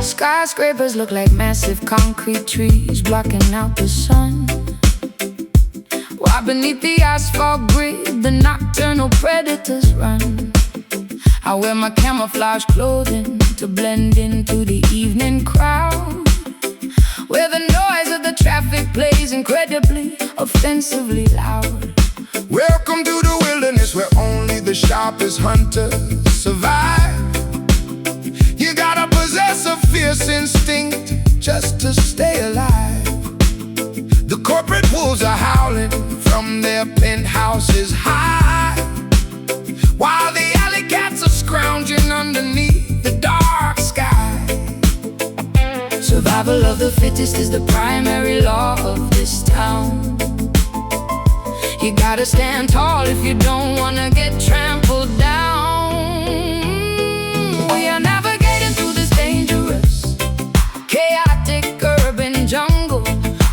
Skyscrapers look like massive concrete trees blocking out the sun, while beneath the asphalt grid the nocturnal predators run. I wear my camouflage clothing to blend into the evening crowd, where the noise of the traffic plays incredibly, offensively loud. Welcome to the wilderness, where only the sharpest hunters survive. You gotta possess a fierce instinct just to stay alive. The corporate wolves are howling from their penthouses high, while the alley cats are scrounging underneath the dark sky. Survival of the fittest is the primary law of this town. You gotta stand tall if you don't wanna get trampled down. We are navigating through this dangerous, chaotic urban jungle,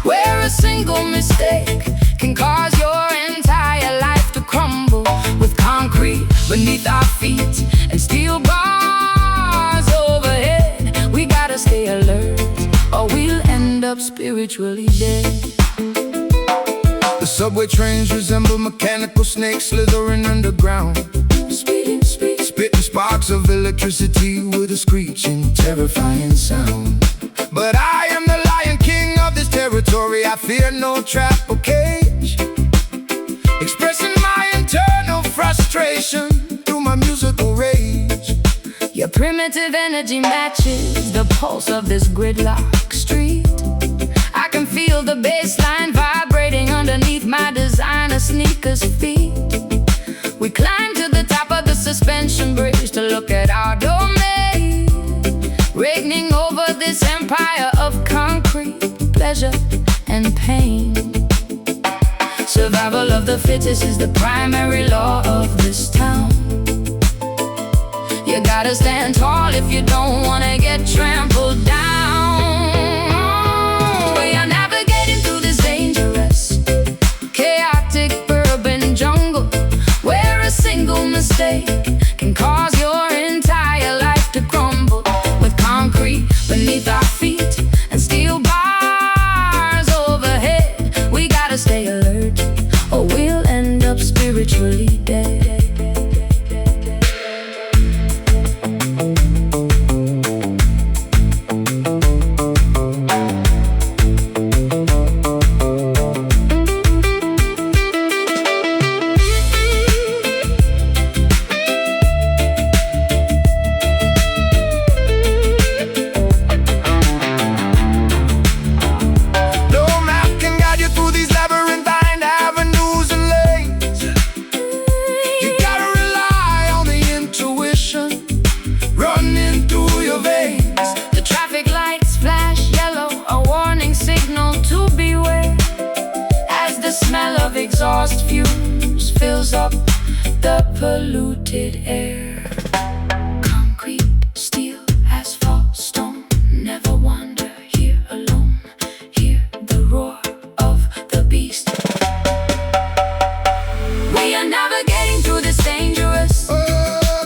where a single mistake can cause your entire life to crumble. With concrete beneath our feet and steel bars overhead, we gotta stay alert or we'll end up spiritually dead. The subway trains resemble mechanical snakes slithering underground, Speeding, spitting sparks of electricity with a screeching, terrifying sound. But I am the Lion King of this territory. I fear no trap or cage, expressing my internal frustration through my musical rage. Your primitive energy matches the pulse of this gridlock street. I can feel the bassline vibrating underneath my designer sneakers feet. We climb to the top of the suspension bridge to look at our domain, reigning over this empire of concrete, pleasure and pain. Survival of the fittest is the primary law of this town. You gotta stand tall if you don't wanna get trampled down. We are navigating through this dangerous, chaotic urban jungle, where a single mistake can cause your entire life to crumble. With concrete beneath our feet and steel bars overhead, we gotta stay alert or we'll end up spiritually dead. Exhaust fumes fills up the polluted air. Concrete, steel, asphalt, stone, never wander here alone. Hear the roar of the beast. We are navigating through this dangerous,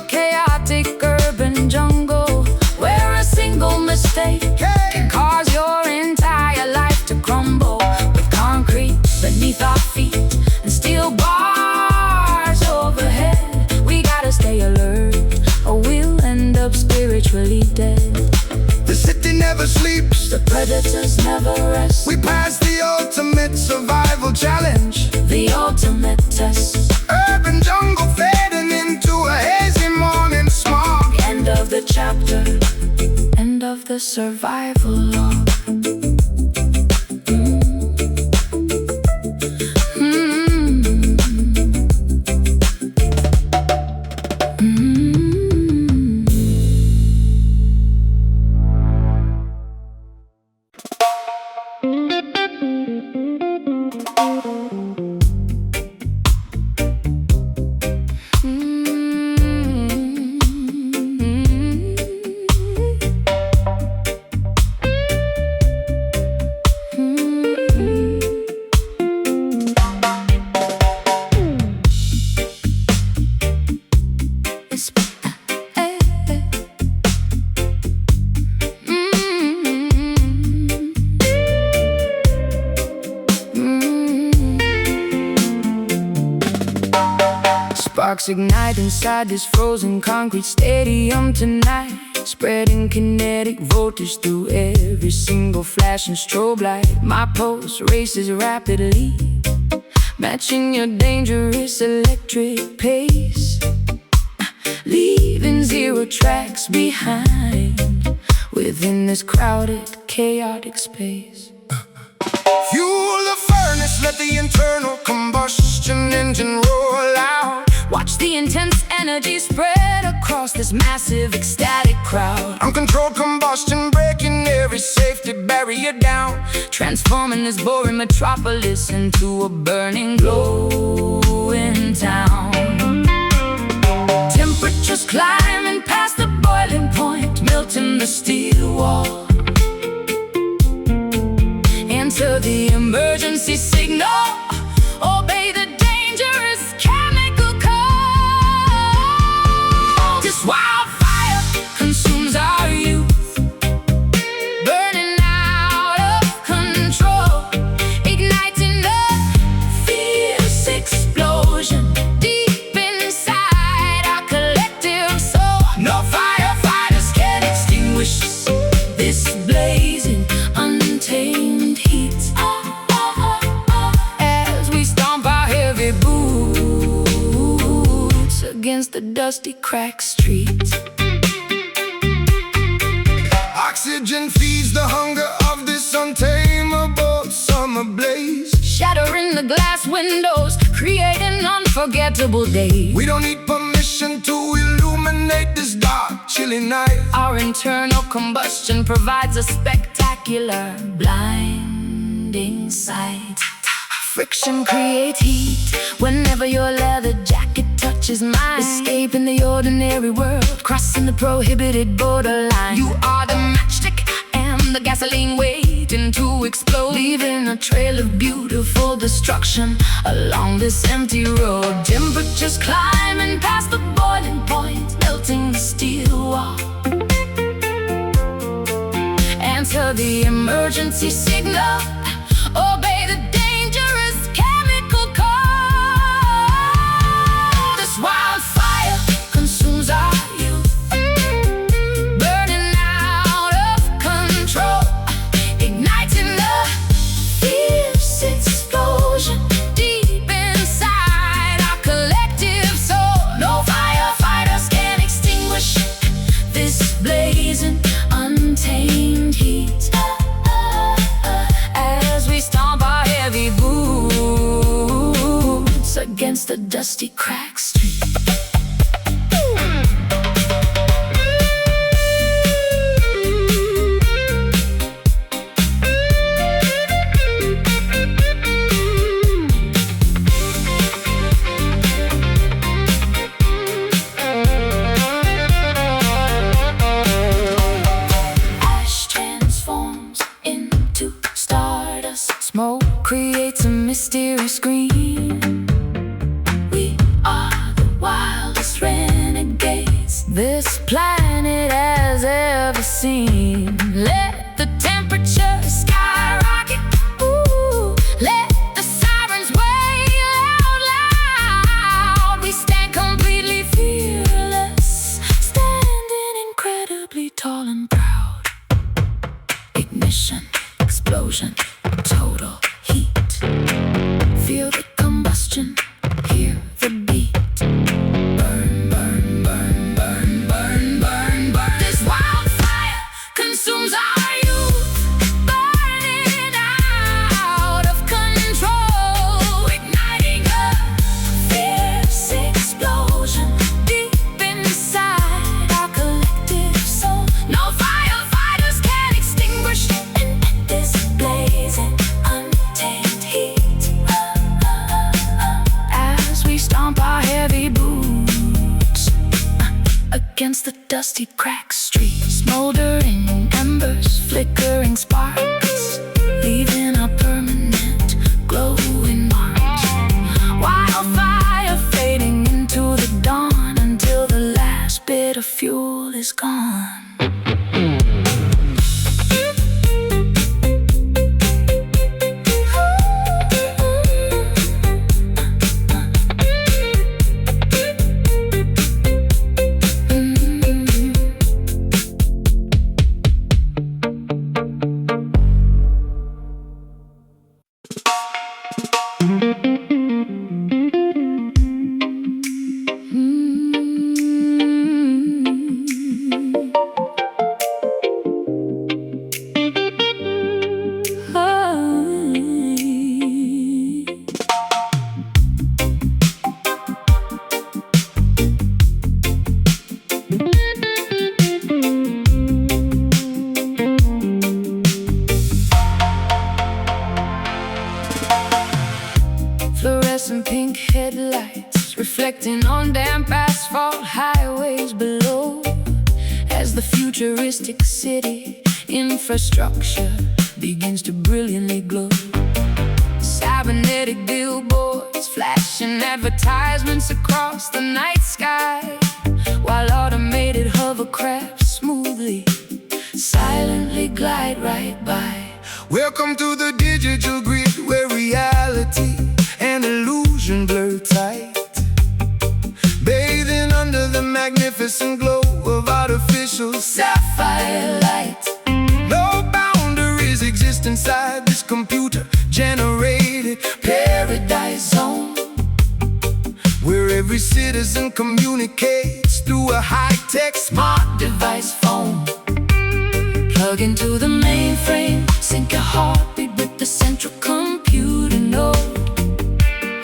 chaotic urban jungle, where a single mistake can cause your entire life to crumble. With concrete beneath our feet and steel bars overhead, we gotta stay alert or we'll end up spiritually dead. The city never sleeps, the predators never rest. we pass the ultimate survival challenge, The ultimate test. urban jungle fading into a hazy morning smog. End of the chapter. the survival law. Sparks ignite inside this frozen concrete stadium tonight, spreading kinetic voltage through every single flash and strobe light. My pulse races rapidly, matching your dangerous electric pace, leaving zero tracks behind within this crowded, chaotic space. Fuel the furnace, let the internal combustion engine roll out. Watch the intense energy spread across this massive, ecstatic crowd. Uncontrolled combustion breaking every safety barrier down, transforming this boring metropolis into a burning, glowing town. Temperatures climbing past the boiling point, melting the steel wall. Enter the emergency signal, obey the dangerous chemical code. This wildfire consumes our youth, burning out of control, igniting a fierce explosion deep inside our collective soul. No firefighters can extinguish this blazing, untamed heat. As we stomp our heavy boots against the dusty, cracked streets. Oxygen feeds the hunger of this untamable summer blaze, Shattering the glass windows, creating unforgettable days. we don't need permission to illuminate this dark, chilly night. Our internal combustion provides a spectacular, blinding sight. Friction creates heat whenever your leather jacket touches mine, escaping the ordinary world, crossing the prohibited borderline. You are the matchstick and the gasoline waiting to explode, leaving a trail of beautiful destruction along this empty road. Temperatures climbing past the boiling point, melting the steel wall. Enter the emergency signal, obey the dangerous chemical code. This wildfire consumes our youth, burning out of control, igniting a fierce explosion deep inside our collective soul. No firefighters can extinguish this blazing, untamed heat. As we stomp our heavy boots against the dusty, cracked street. Ash transforms into stardust. Smoke creates a mysterious scream. We are the wildest renegades this planet has ever seen. Let the temperature skyrocket. Ooh, let the sirens wail out loud. We stand completely fearless, standing incredibly tall and proud. Ignition, explosion, total heat. Feel the combustion, hear the beat. Burn, burn, burn, burn, burn, burn. This wildfire consumes against the dusty cracked streets. Smoldering embers, flickering sparks, leaving a permanent glowing mark. Wildfire fading into the dawn until the last bit of fuel is gone. Fluorescent pink headlights reflecting on damp asphalt highways below, as the futuristic city infrastructure begins to brilliantly glow. Cybernetic billboards flashing advertisements across the night sky, while automated hovercrafts smoothly, silently glide right by. Welcome to the digital grid, where reality and illusion blur tight, bathing under the magnificent glow of artificial sapphire light. No boundaries exist inside this computer-generated paradise zone, where every citizen communicates through a high-tech smart device phone. Plug into the mainframe, sync your heartbeat with the central computer node.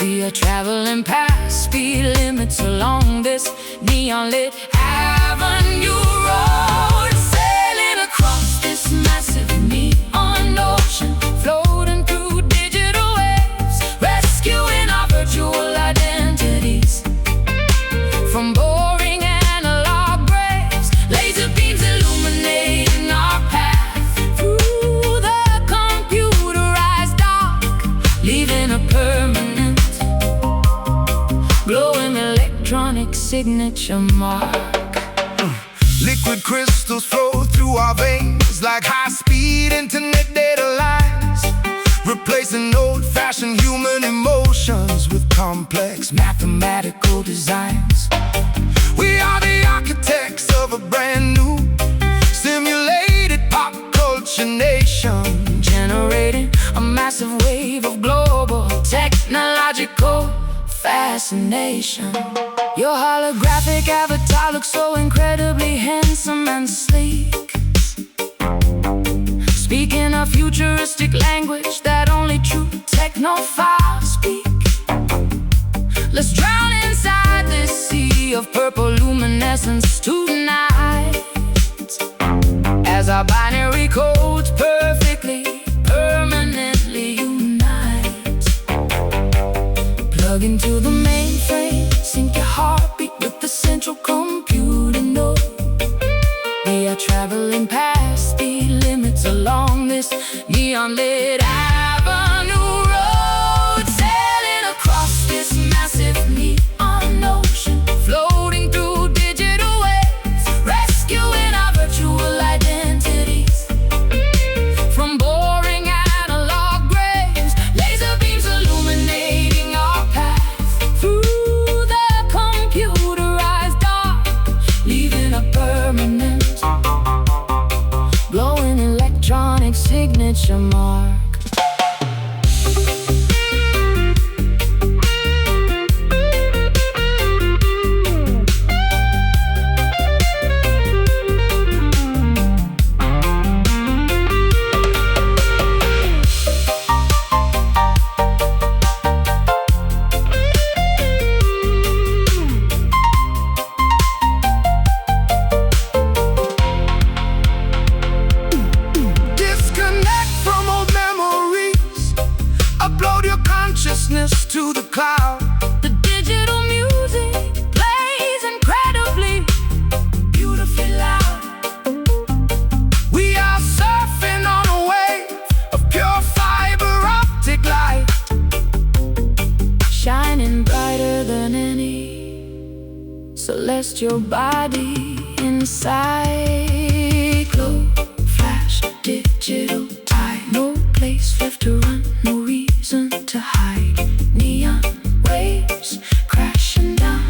We are traveling past speed limits along this neon-lit avenue road, sailing across this massive neon ocean, floating through digital waves, rescuing our virtual identities from boring analog graves. Laser beams illuminating our path through the computerized dark, leaving a permanent glowing electronic signature mark. Liquid crystals flow through our veins like high-speed internet data lines, replacing old-fashioned human emotions with complex mathematical designs. We are the architects of a brand new simulated pop culture nation, generating a massive wave of global technological fascination. Your holographic avatar looks so incredibly handsome and sleek, speaking a futuristic language that only true technophiles speak. Let's drown inside this sea of purple luminescence tonight, as our binary codes perfectly, permanently unite. Plug into the mainframe, sync your heartbeat with the central computer node. We are traveling past speed limits along this neon-lit avenue road, sailing across this massive neon ocean, floating through digital waves, rescuing our virtual identities from boring analog graves. Laser beams illuminating our path through the computerized dark, leaving a permanent glowing electronic signature mark. Disconnect from old memories. inside. Glow, flash, digital tide. No place left to run, no reason to hide. Neon waves crashing down,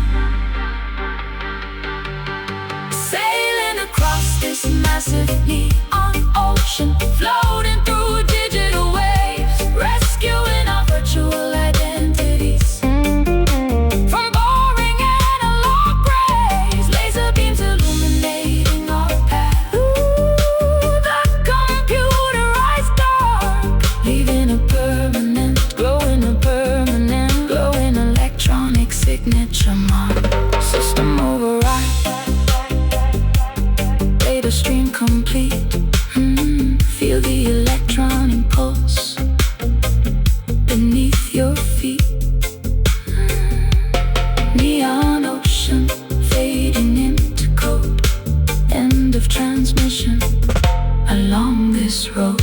sailing across this massive neon ocean, floating through digital waves, rescuing our virtual identities. From boring analog grays, laser beams illuminating our path. Ooh, the computerized dark, leaving a permanent glow in a permanent glow in electronic signature mark. System override, data stream complete. Feel the electronic pulse beneath your feet. Neon ocean fading into code. End of transmission along this road.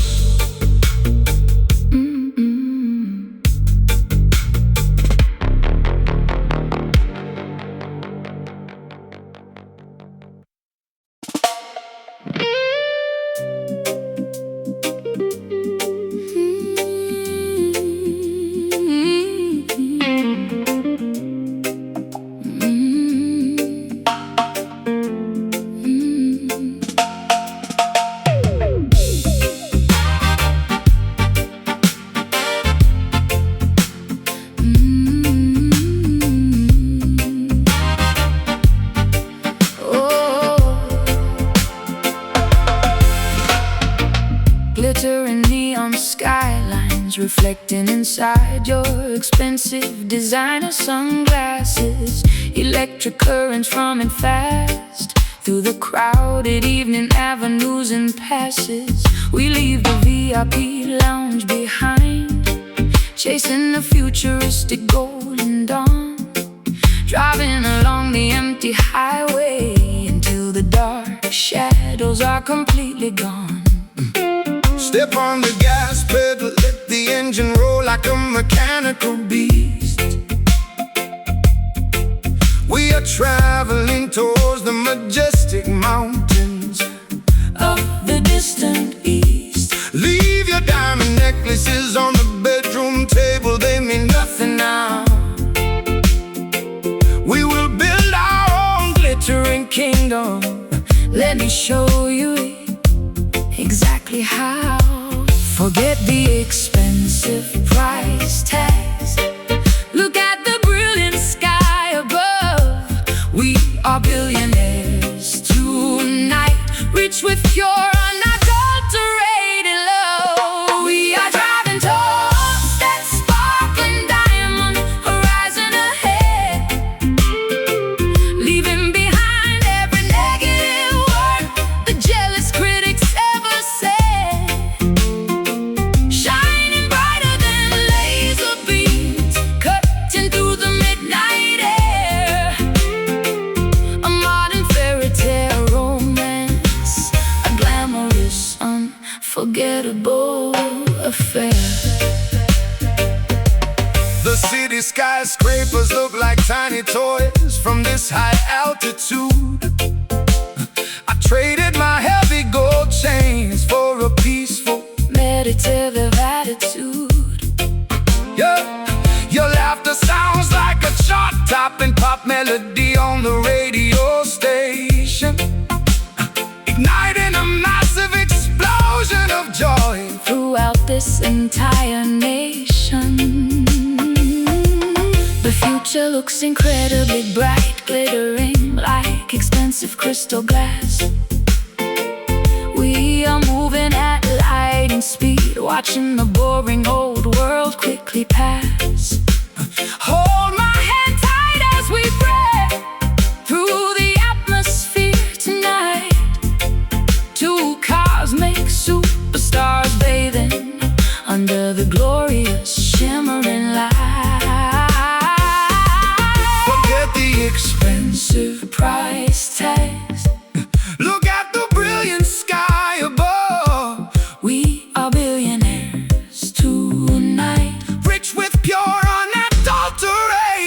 Glittering neon skylines reflecting inside your expensive designer sunglasses. Electric currents running fast through the crowded evening avenues and passes. We leave the VIP lounge behind, chasing the futuristic golden dawn, driving along the empty highway until the dark shadows are completely gone. Step on the gas pedal, let the engine roll like a mechanical beast. We are traveling towards the majestic mountains of the distant east. Leave your diamond necklaces on the bedroom table, they mean nothing now. We will build our own glittering kingdom. Let me show you exactly how. Forget the expensive price tags. Look at the brilliant sky above. We are billionaires tonight, rich with pure unadulterated love. We are driving towards that sparkling diamond horizon ahead, leaving behind every negative word the jealous critics ever said. Shining brighter than laser beams, cutting through the midnight air. A modern fairy tale romance, a glamorous, unforgettable affair. The city skyscrapers look like tiny toys from this high altitude. I traded my heavy gold chains for a peaceful Meditative attitude. Your laughter sounds like a chart-topping pop melody on the radio station, igniting a massive explosion of joy Throughout this entire nation, the future looks incredibly bright, glittering like expensive crystal glass. We are moving at lightning speed, watching the boring old world quickly pass. Hold my hand tight as we breathe through the atmosphere tonight. Two cosmic superstars bathing under the glorious shimmering light. Forget the Expensive price tags. Look at the brilliant sky above. We are billionaires tonight, Rich with pure unadulterated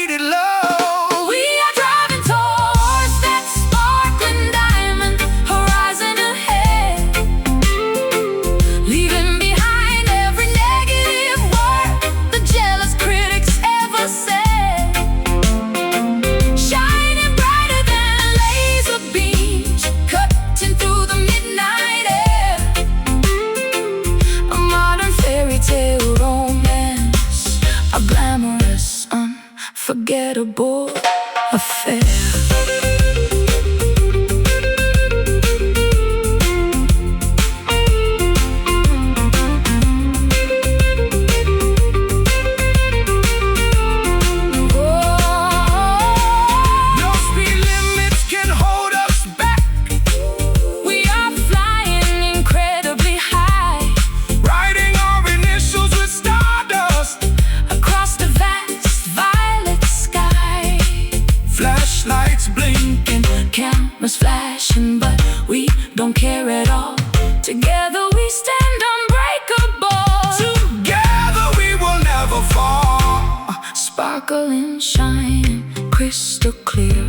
sparkling, shining, crystal clear.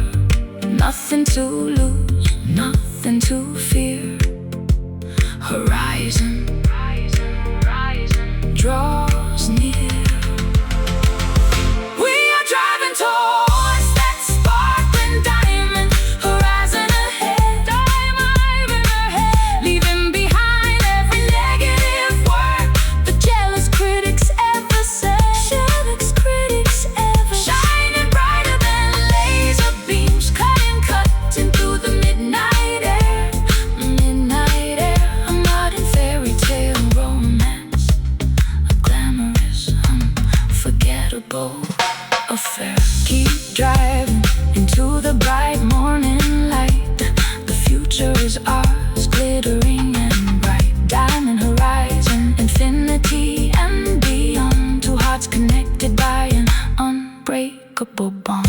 Nothing to lose, nothing to fear. Horizon draws near. We are driving towards that sparkling diamond. Horizon ahead, diamond ahead. Leaving behind every negative word the jealous critics ever said. Jealous critics ever. Shining brighter than laser beams, cutting through the midnight air. Midnight air, a modern fairy tale romance, a glamorous, unforgettable affair. Keep driving into the bright morning light. The future is ours, glittering and bright. Diamond horizon, infinity and beyond. Two hearts connected by an unbreakable bond.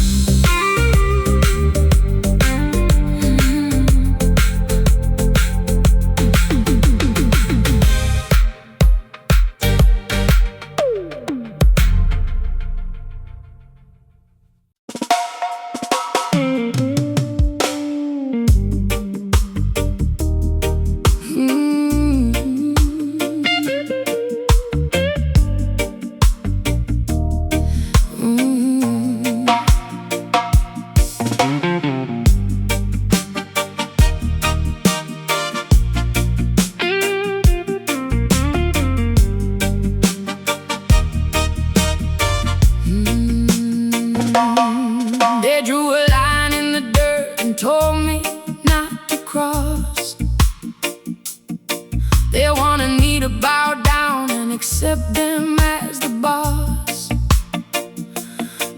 They drew a line in the dirt and told me not to cross. They wanted me to bow down and accept them as the boss.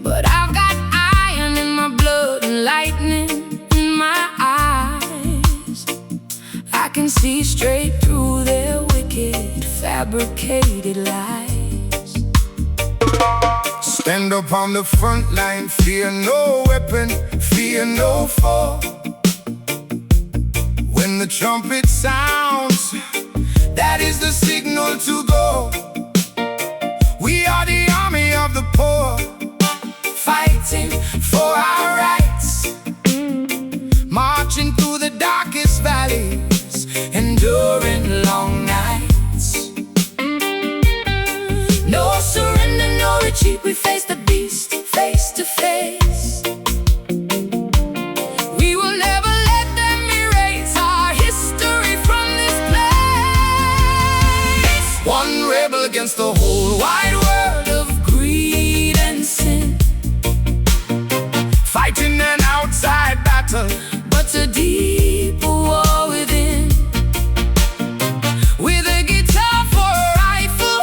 But I've got iron in my blood and lightning in my eyes. I can see straight through their wicked, fabricated lies. Stand up on the front line, fear no weapon, fear no foe. When the trumpet sounds, that is the signal to go. We are the army of the poor, fighting for our rights, marching through the darkest valleys, enduring long nights. No surrender, no retreat, we face the beast face to face. We will never let them erase our history from this place. One rebel against the whole wide Wide world of greed and sin, fighting an outside battle, but a deeper war within. With a guitar for a rifle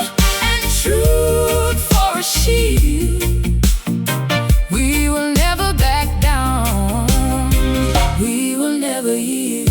and truth for a shield, we will never back down, we will never yield.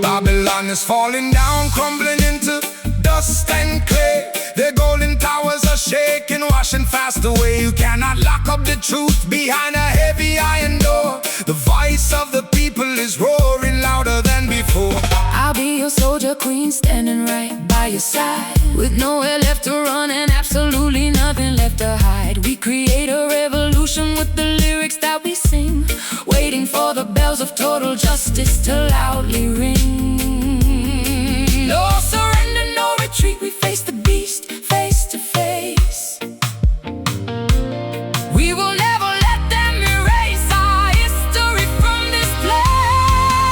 Babylon is falling down, crumbling into dust and clay. Their golden towers are shaking, washing fast away. You cannot lock up the truth behind a heavy iron door. The voice of the people is roaring louder than before. I'll be your soldier queen, standing right by your side, with nowhere left to run and absolutely nothing left to hide. We create a revolution with the lyrics that we sing, waiting for the bells of total justice to loudly ring. No surrender, no retreat, we face the beast face to face. We will never let them erase our history from this place.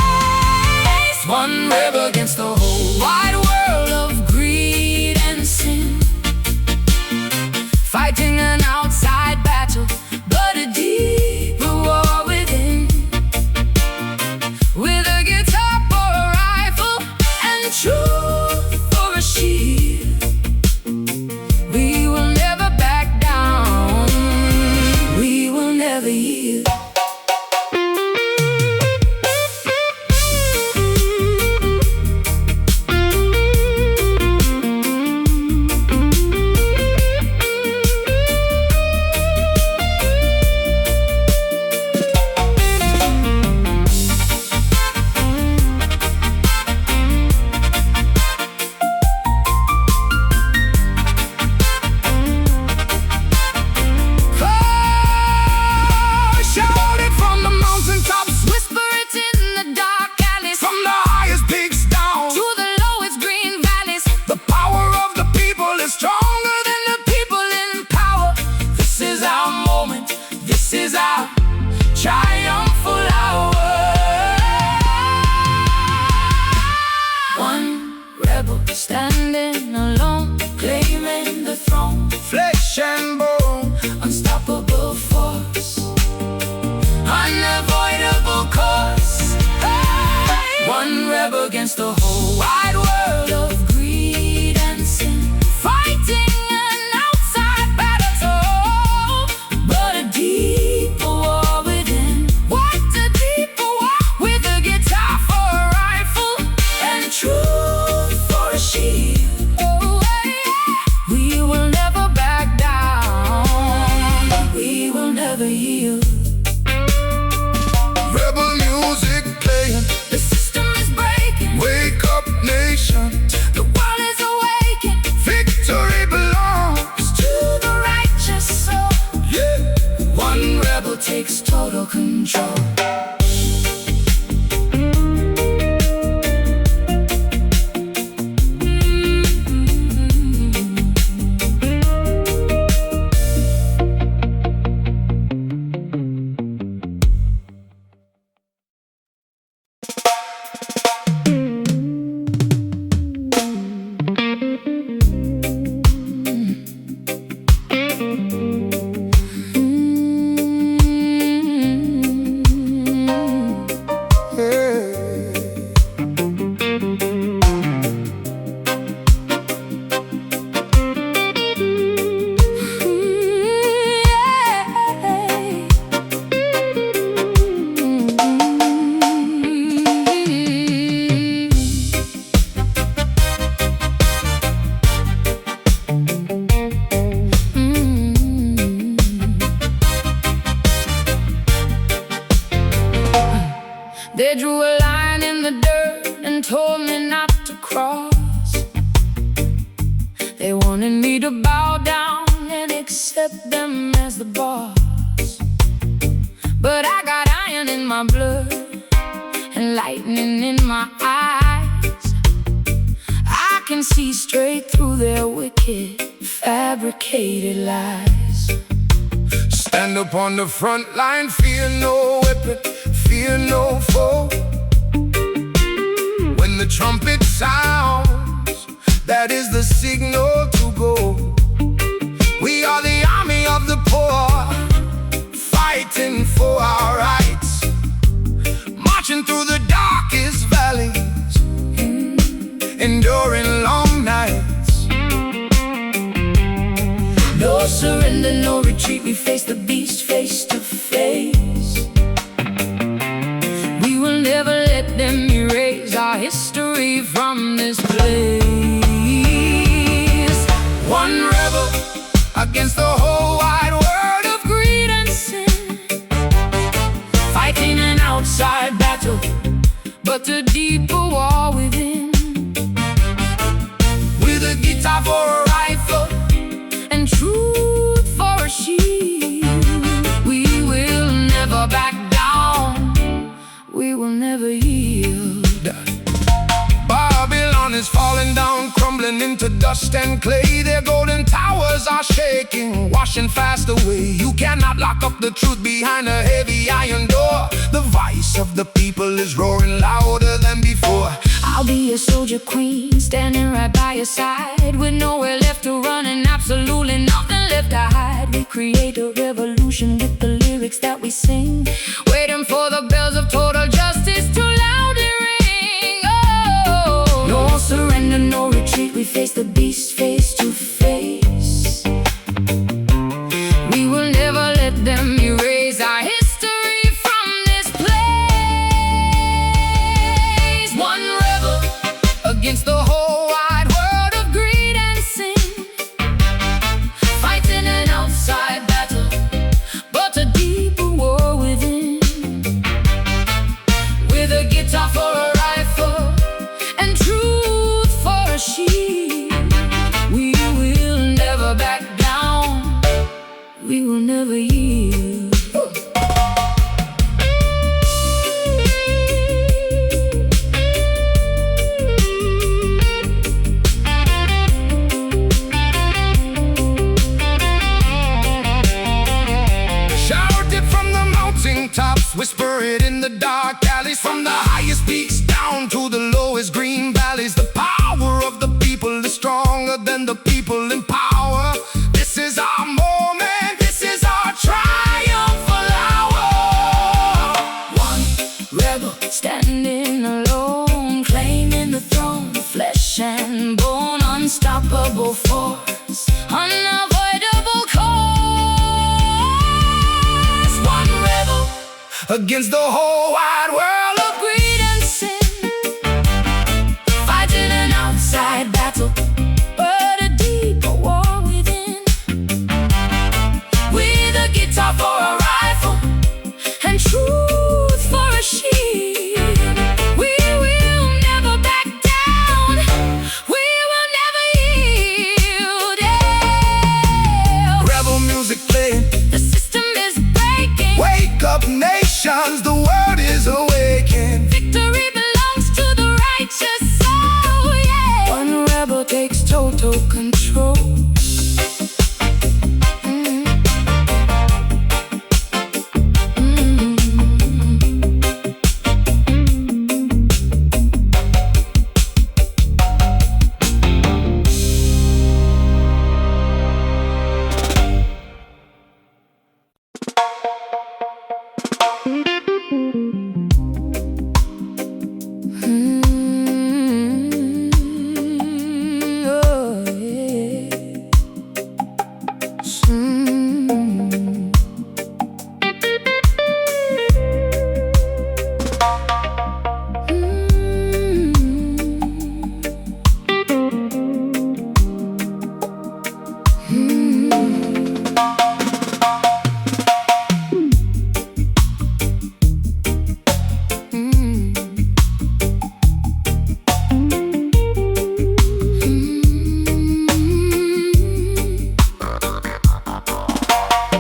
One rebel against the whole wide world of greed and sin, fighting an outside battle, but a deeper war within. With a guitar for a rifle and truth for a shield, we will never back down, we will never yield. against the whole wide world of greed and sin, fighting an outside battle, but a deeper war within. What a deeper war, with a guitar for a rifle and truth for a shield. Oh, yeah. We will never back down, we will never yield. Rebel music playing, The system is breaking, wake up nation. the world is awakened Victory belongs, to the righteous soul. yeah. One rebel takes total control. They drew a line in the dirt and told me not to cross. They wanted me to bow down and accept them as the boss. But I got iron in my blood and lightning in my eyes. I can see straight through their wicked, fabricated lies. Stand up on the front line, fear no weapon, fear no foe. When the trumpet sounds, that is the signal to go. We are the army of the poor, fighting for our rights, marching through the darkest valleys, enduring long nights. No surrender, no retreat, we face the beast face to face. We will never let them erase our history from this place. One rebel against the whole wide world of Greed and sin, fighting an outside battle, but a deeper war within. with a guitar for a rifle. And truth for a shield. We will never back down, we will never yield. Babylon is falling down, crumbling into dust and clay. Their golden towers are shaking, washing fast away. You cannot lock up the truth behind a heavy iron door. The voice of the people is roaring louder than before. I'll be a soldier queen, standing right by your side, with nowhere left to run and absolutely nothing left to hide. We create a revolution with the lyrics that we sing, waiting for the bells of total justice to loudly ring. Oh, no surrender, no retreat, we face the beast face to face. We will never let them erase our history from this place. One rebel against the whole wide world of greed and sin, fighting an outside battle, but a deeper war within. With a guitar for a rifle and truth for a shield, we will never back down, we will never yield. Shout it from the mountain tops, whisper it in the dark alleys. From the highest peaks down to the lowest green valleys. The power of the people is stronger than the people in power. This is our moment, this is our triumphal hour. One rebel standing alone, claiming in the throne, flesh and bone, unstoppable force, unavoidable cause. One rebel against the whole wide world of greed and sin, fighting an outside battle, but a deeper war within. With a guitar for a rifle and truth for a shield, we will never back down, we will never yield. Yeah. Rebel music playing, The system is breaking. wake up nations, the world is awakened. Victory belongs to the righteous soul, yeah. One rebel takes total control.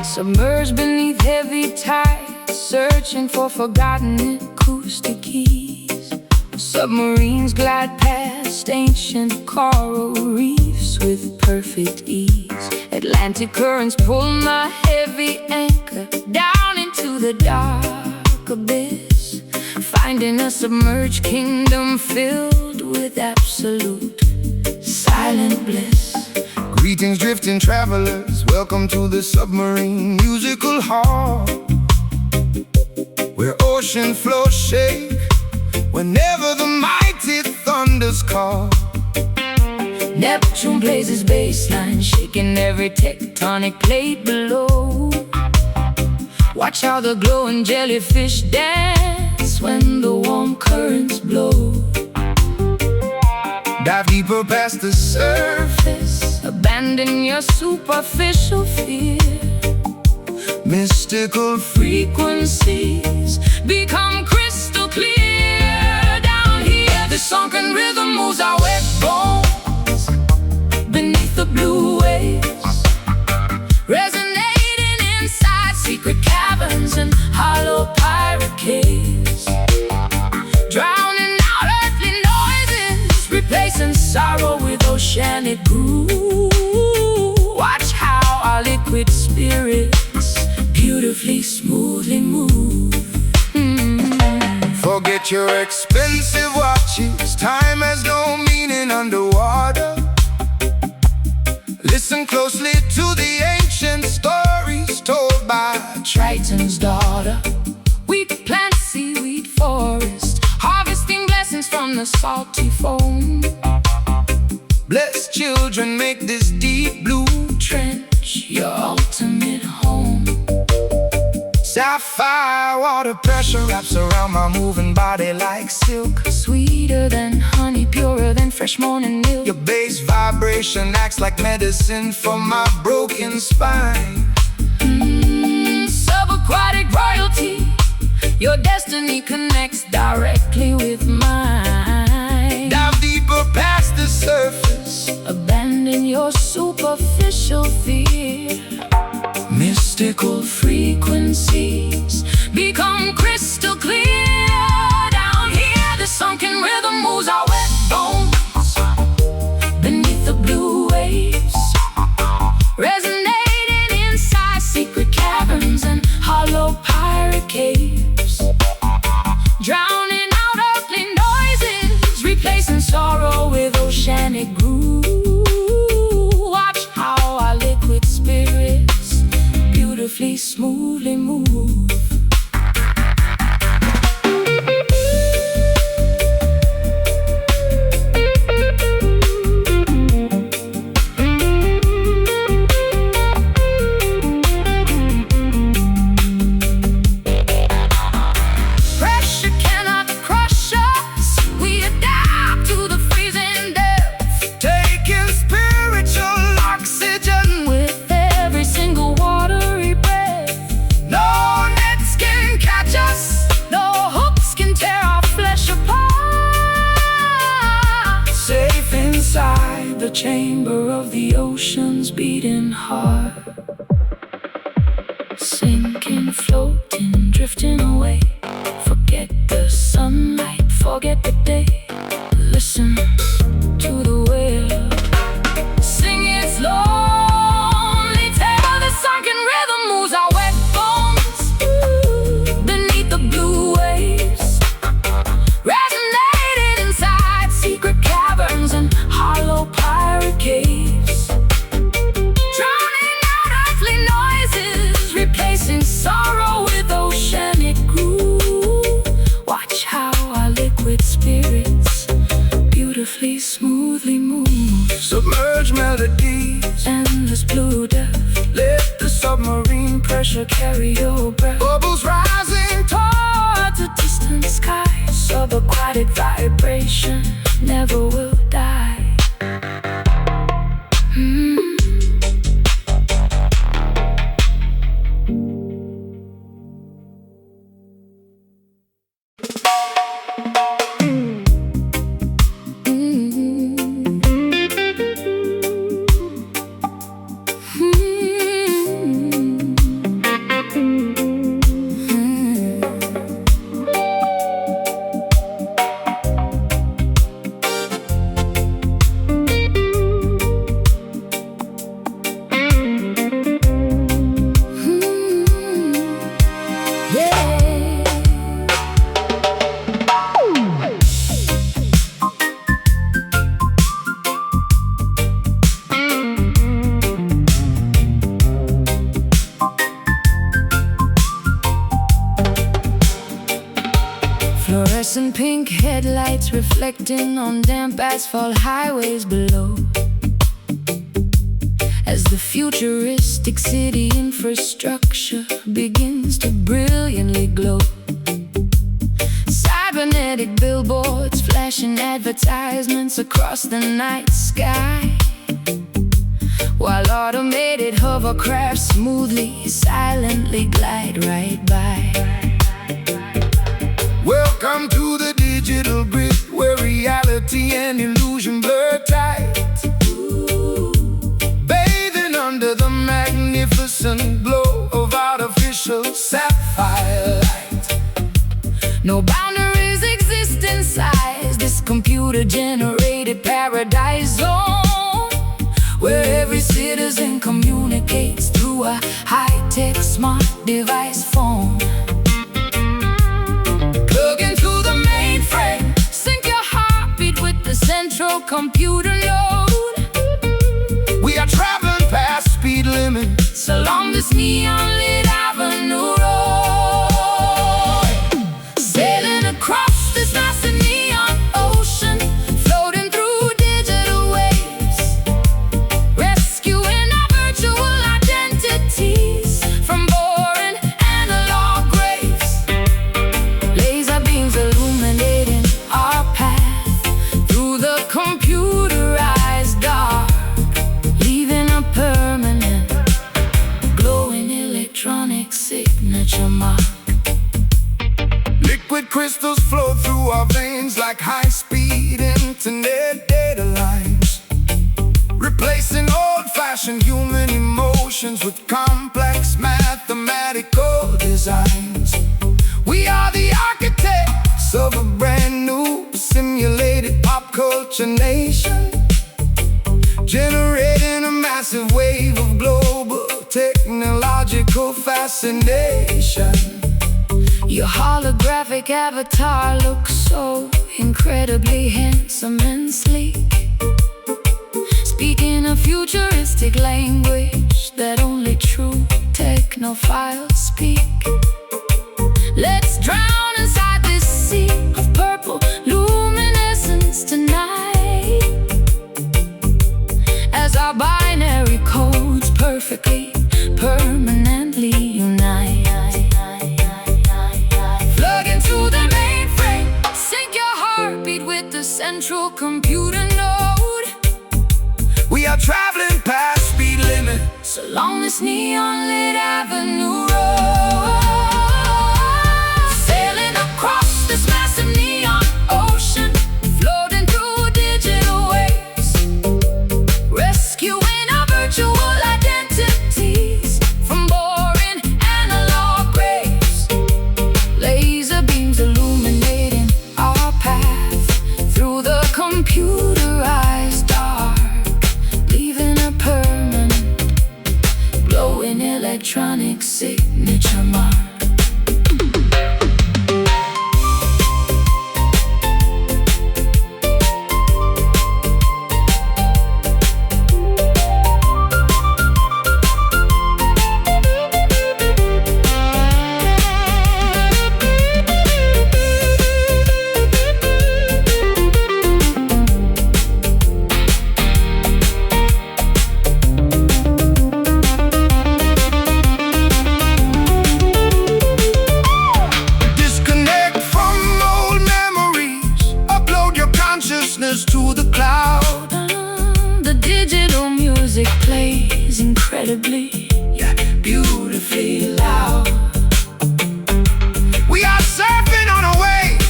Submerged beneath heavy tides, searching for forgotten acoustic keys. Submarines glide past ancient coral reefs with perfect ease. Atlantic currents pull my heavy anchor down into the dark abyss, finding a submerged kingdom filled with absolute silent bliss. Greetings, drifting travelers, welcome to the submarine musical hall, where ocean flows shake whenever the mighty thunders call. Neptune plays his bassline, shaking every tectonic plate below. Watch how the glowing jellyfish dance when the warm currents blow. Dive deeper past the surface, abandon your superficial fear. mystical Frequencies become crystal clear. Down here, the sunken rhythm moves our wet bones beneath the blue waves, resonating inside secret caverns and hollow pirate caves, drowning out earthly noises, replacing sorrow with oceanic groove. Watch how our liquid spirits beautifully, smoothly move. Forget your expensive watches, time has no meaning underwater. Listen closely to the ancient stories told by Triton's daughter. We plant seaweed forest, harvesting blessings from the salty foam. blessed children make this deep blue Trench, your ultimate home. sapphire water pressure wraps around my moving body like silk. Sweeter than honey, purer than fresh morning milk. Your bass vibration acts like medicine for my broken spine. Subaquatic royalty, your destiny connects directly with mine. Dive deeper past the surface, Abandon your superficial fear. Mystical frequencies become crystal clear. Down here, the sunken rhythm moves our wet bones beneath the blue waves, resonating inside secret caverns and hollow pirate caves, drowning out earthly noises, replacing sorrow with oceanic groove. Watch how our liquid spirits beautifully, smoothly move. the chamber of the ocean's beating heart. Sinking, floating, drifting away. Forget the sunlight, forget the day. Listen to the whale sing its lonely tale. The sunken rhythm moves our wet bones beneath the blue waves, resonated inside secret caverns and hollow pirate caves, drowning out earthly noises, replacing sorrow with oceanic groove. Watch how our liquid spirits beautifully, smoothly move. Submerged melodies, Endless blue depth, let the submarine pressure carry your breath bubbles rising towards a distant sky. Subaquatic vibration never will die. Fluorescent pink headlights reflecting on damp asphalt highways below, as the futuristic city infrastructure begins to brilliantly glow. Cybernetic billboards flashing advertisements across the night sky, while automated hovercrafts smoothly, silently glide right by. Welcome to the digital grid, where reality and illusion blur tight, bathing under the magnificent glow of artificial sapphire light. No boundaries exist in size, this computer-generated paradise zone, where every citizen communicates through a high-tech smart device phone. Central computer node. We are traveling past speed limits along this neon-lit avenue road, sailing across this massive neon ocean, floating through digital waves, rescuing our virtual identities from boring analog graves. Laser beams illuminating our path, computerized dark, leaving a permanent, glowing electronic signature mark. Liquid crystals flow through our veins like high-speed internet data lines, replacing old-fashioned human emotions with complex mathematical designs. We are the architects of a brand new simulated pop culture nation, generating a massive wave of global technological fascination. Your holographic avatar looks so incredibly handsome and sleek, speaking a futuristic language that only true technophiles speak. Let's drown inside this sea of purple luminescence tonight, as our binary codes perfectly, permanently unite. Plug into the mainframe, sync your heartbeat with the central computer node. We are traveling past speed limits along this neon-lit avenue road, across this massive neon ocean, floating through digital waves, listeners to the cloud. The digital music plays incredibly, Yeah, beautifully loud. we are surfing on a wave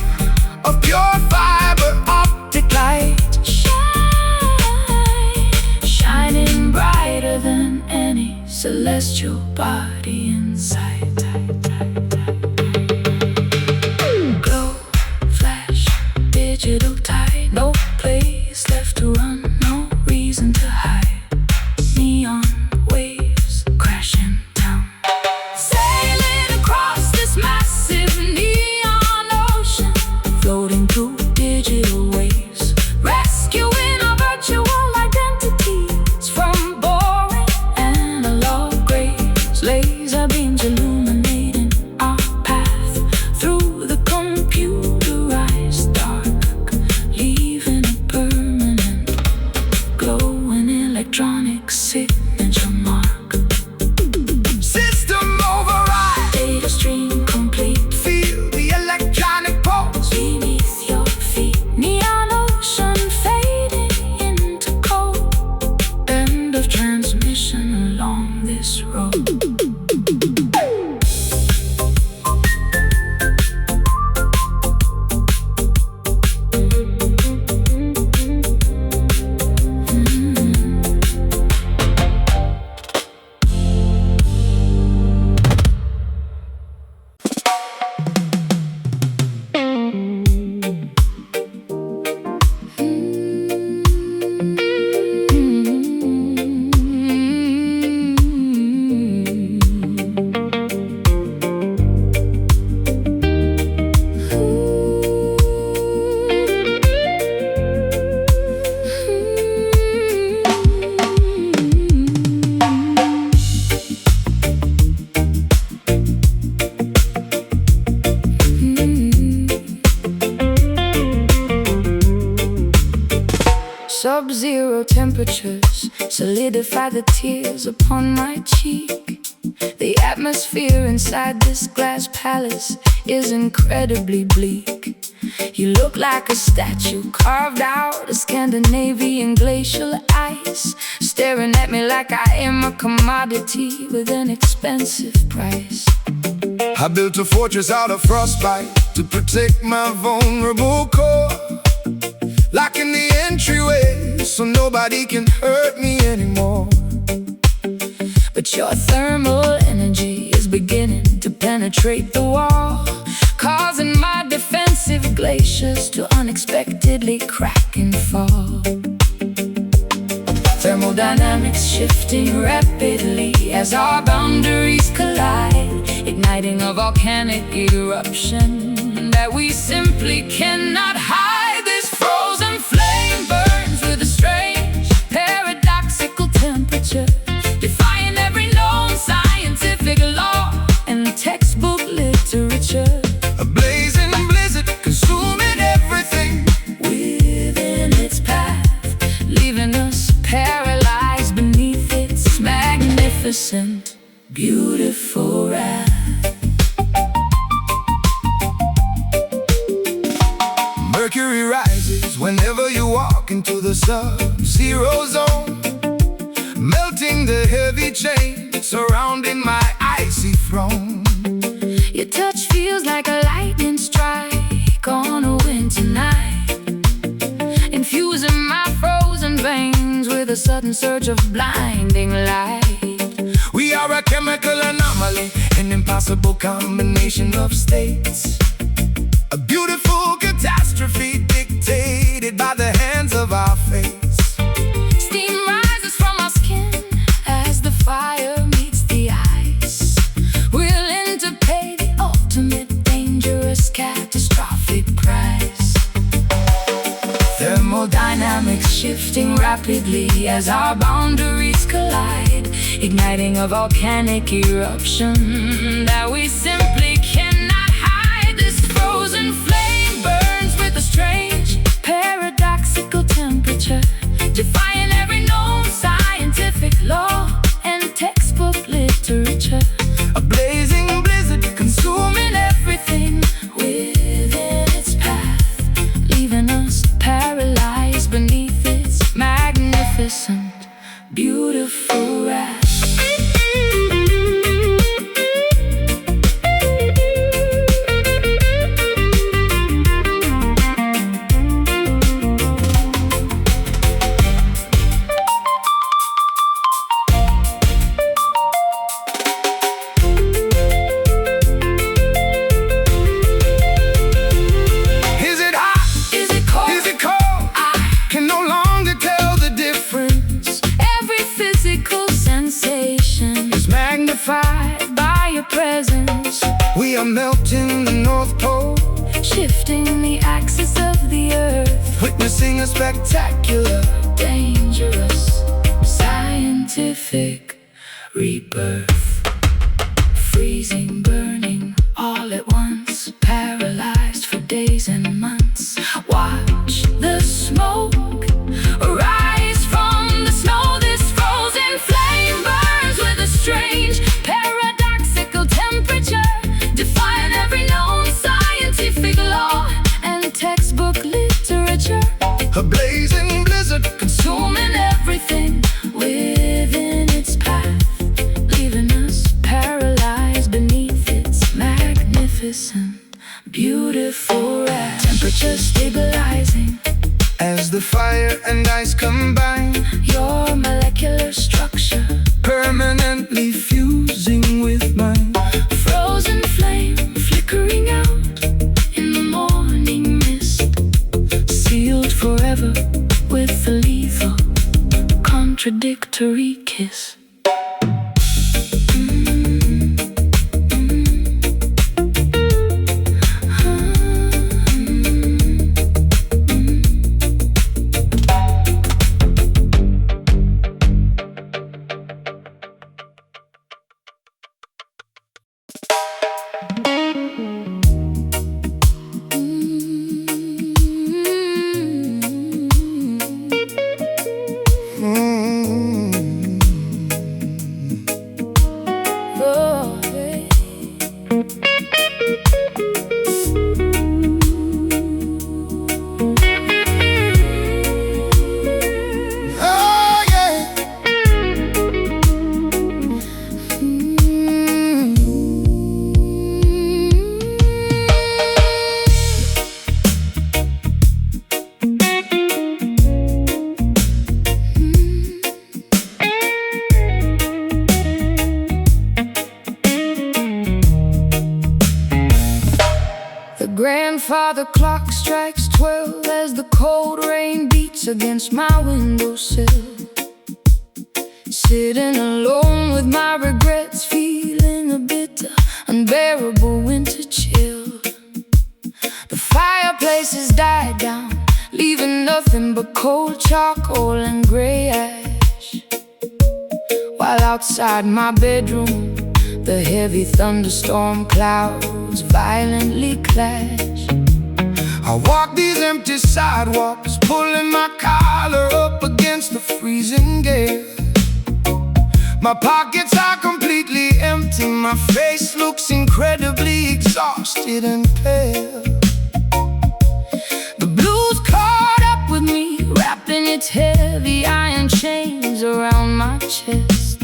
of pure fiber optic light. Shining brighter than any celestial body inside. Glow, flash, digital tide. No place left to run, no reason to hide. Neon waves crashing down, sailing across this massive neon ocean, floating through digital waves, rescuing our virtual identities from boring analog graves. Laser beams illuminating our path through the computerized dark, leaving a permanent glowing electronic signature mark. System override, Data stream complete feel the electronic pulse. beneath your feet. Neon ocean fading into cold. End of transmission along this road. Sub-zero temperatures solidify the tears upon my cheek. The atmosphere inside this glass palace is incredibly bleak. You look like a statue carved out of Scandinavian glacial ice, staring at me like I am a commodity with an expensive price. I built a fortress out of frostbite to protect my vulnerable core, locking the entryway so nobody can hurt me anymore. But your thermal energy is beginning to penetrate the wall, causing my defensive glaciers to unexpectedly crack and fall. Thermodynamics shifting rapidly as our boundaries collide, igniting a volcanic eruption that we simply cannot hide. This frozen flame burns with a strange, paradoxical temperature, defying every known scientific law and textbook literature. A blazing blizzard consuming everything Within its path, leaving us paralyzed beneath its magnificent, beautiful wrath. Mercury rises whenever you walk into the sub-zero zone, melting the heavy chain surrounding my icy throne. Your touch feels like a lightning strike on a winter night, infusing my frozen veins with a sudden surge of blinding light. We are a chemical anomaly, an impossible combination of states, a beautiful catastrophe dictated by the hands of our fates. Steam rises from our skin as the fire meets the ice, willing to pay the ultimate dangerous catastrophic price. Thermodynamics shifting rapidly as our boundaries collide, igniting a volcanic eruption that we simply cannot hide. This frozen flame burns with a strange, paradoxical temperature, defying every known scientific law and textbook literature. A blazing blizzard Consuming everything within its path, leaving us paralyzed shifting the axis of the earth, witnessing a spectacular, dangerous, scientific rebirth. Freezing, burning, all at once, paralyzed for days and months. Watch the smoke rise from the snow. This frozen flame burns with a strange, paradoxical temperature, defying every known scientific law and textbook literature. A blazing blizzard, Consuming everything within its path, leaving us paralyzed beneath its magnificent, beautiful wrath. Temperature stabilizing as the fire and ice combine, your molecular structure, permanently fusing with mine. frozen flame flickering out in the morning mist, sealed forever with a lethal, contradictory kiss. Oh yeah. The grandfather clock strikes 12 as the cold rain beats against my windowsill. Sitting alone with my regrets, feeling a bitter, unbearable winter chill. The fireplace has died down, leaving nothing but cold charcoal and gray ash. While outside my bedroom, the heavy thunderstorm clouds violently clash. I walk these empty sidewalks, pulling my collar up against the freezing gale. My pockets are completely empty, my face looks incredibly exhausted and pale. The blues caught up with me, wrapping its heavy iron chains around my chest.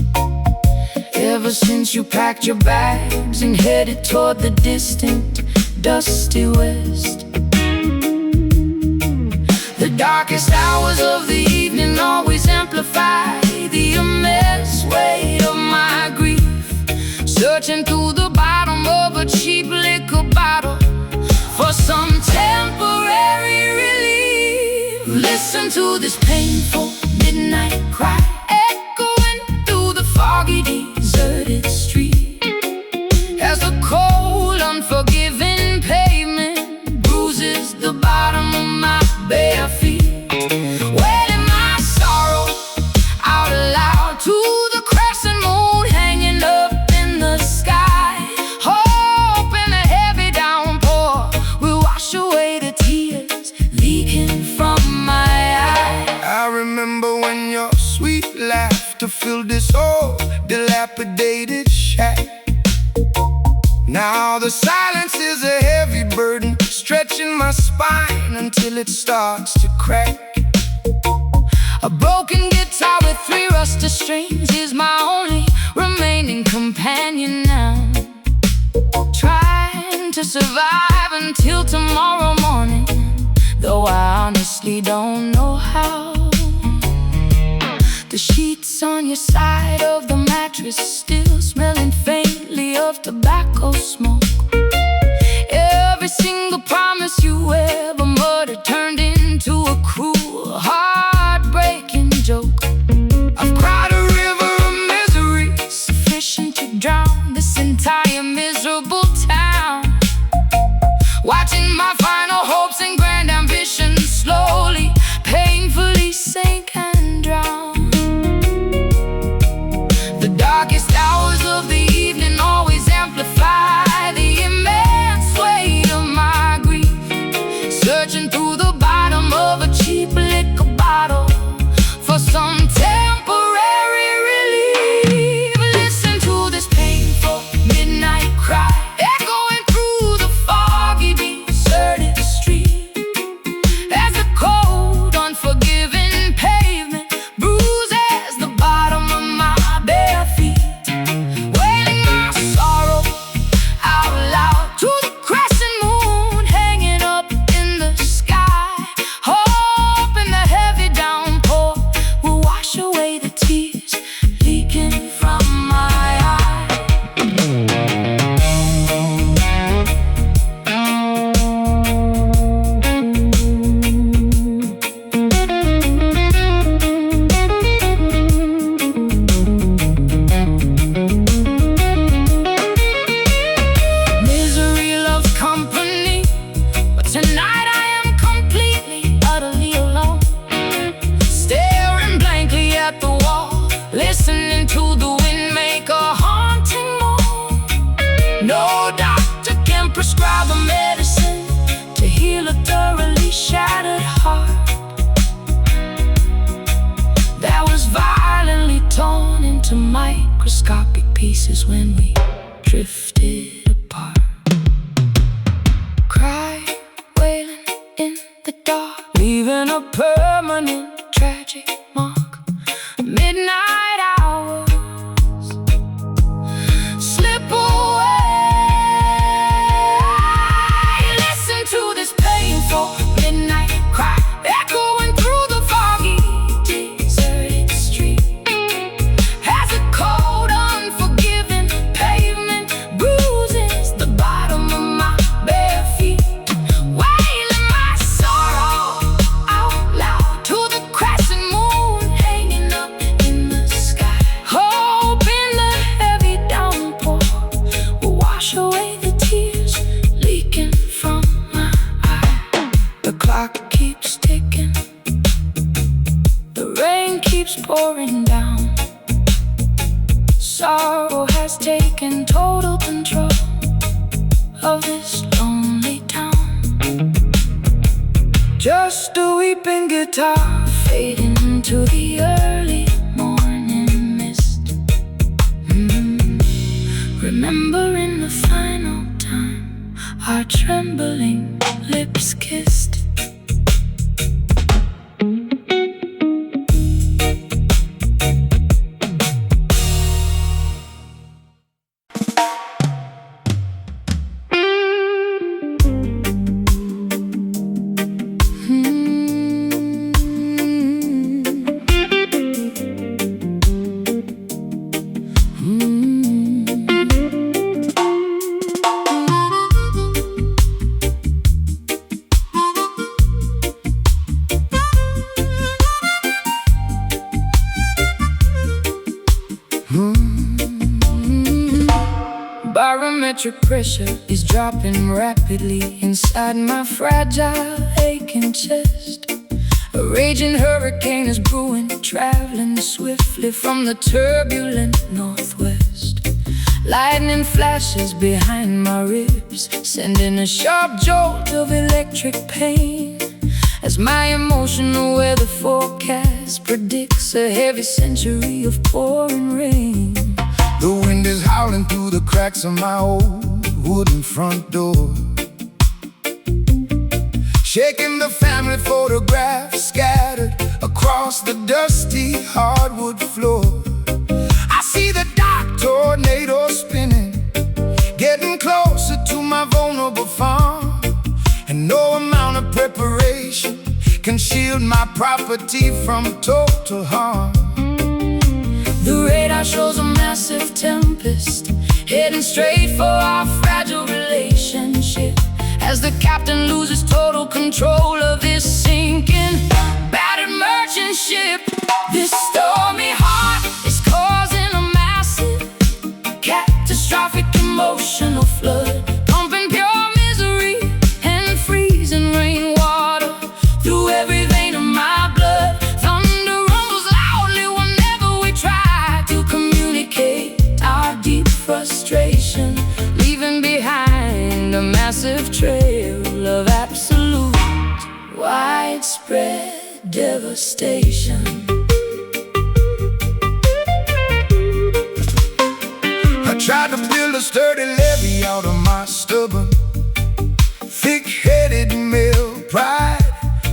Ever since you packed your bags and headed toward the distant, dusty west. The darkest hours of the evening always amplify the immense weight of my grief. Searching through the bottom of a cheap liquor bottle for some temporary relief. Listen to this painful midnight cry, echoing through the foggy, deserted street, as the cold, unforgiving pavement bruises the bottom of my bare feet. Wailing my sorrow out aloud to the crescent moon hanging up in the sky, hoping a heavy downpour will wash away the tears leaking from my eyes. I remember when your sweet laughter filled this old dilapidated shack. Now the silence is a heavy burden, stretching my spine until it starts to crack. A broken guitar with 3 rusted strings is my only remaining companion now, trying to survive until tomorrow morning, though I honestly don't know how. The sheets on your side of the mattress still smelling faintly of tobacco smoke. Every single promise you ever muttered turned into a cruel, heartbreaking joke. I've cried a river of misery, Sufficient to drown this entire miserable town, watching my final pieces when we drifted apart. Cry, wailing in the dark, leaving a permanent tragic mark. Midnight hours slip away. Listen to this painful midnight cry echoing through the foggy, deserted street. As a cold, unforgiving pavement bruises the bottom of my bare feet, wailing my sorrow out loud to the crescent moon hanging up in the sky, hoping the heavy downpour will wash away the tears leaking from my eye. The clock keeps ticking, the rain keeps pouring down. Sorrow has taken total control of this lonely town. Just a weeping guitar fading into the early morning mist. Remembering the final time our trembling lips kissed. Barometric pressure is dropping rapidly inside my fragile, aching chest. A raging hurricane is brewing, traveling swiftly from the turbulent northwest. Lightning flashes behind my ribs, sending a sharp jolt of electric pain, as my emotional weather forecast predicts a heavy century of pouring rain. The wind is howling through the cracks of my old wooden front door, shaking the family photographs scattered across the dusty hardwood floor. I see the dark tornado spinning, getting closer to my vulnerable farm, and no amount of preparation can shield my property from total harm. The radar shows a massive tempest heading straight for our fragile relationship, as the captain loses total control of this sinking, battered merchant ship. This stormy heart is causing a massive, catastrophic emotional flood, pumping pure misery and freezing rainwater through every vein of my blood. Thunder rumbles loudly whenever we try to communicate our deep frustration, leaving behind a massive trail of absolute, widespread devastation. I tried to build a sturdy levee out of my stubborn, thick-headed male pride,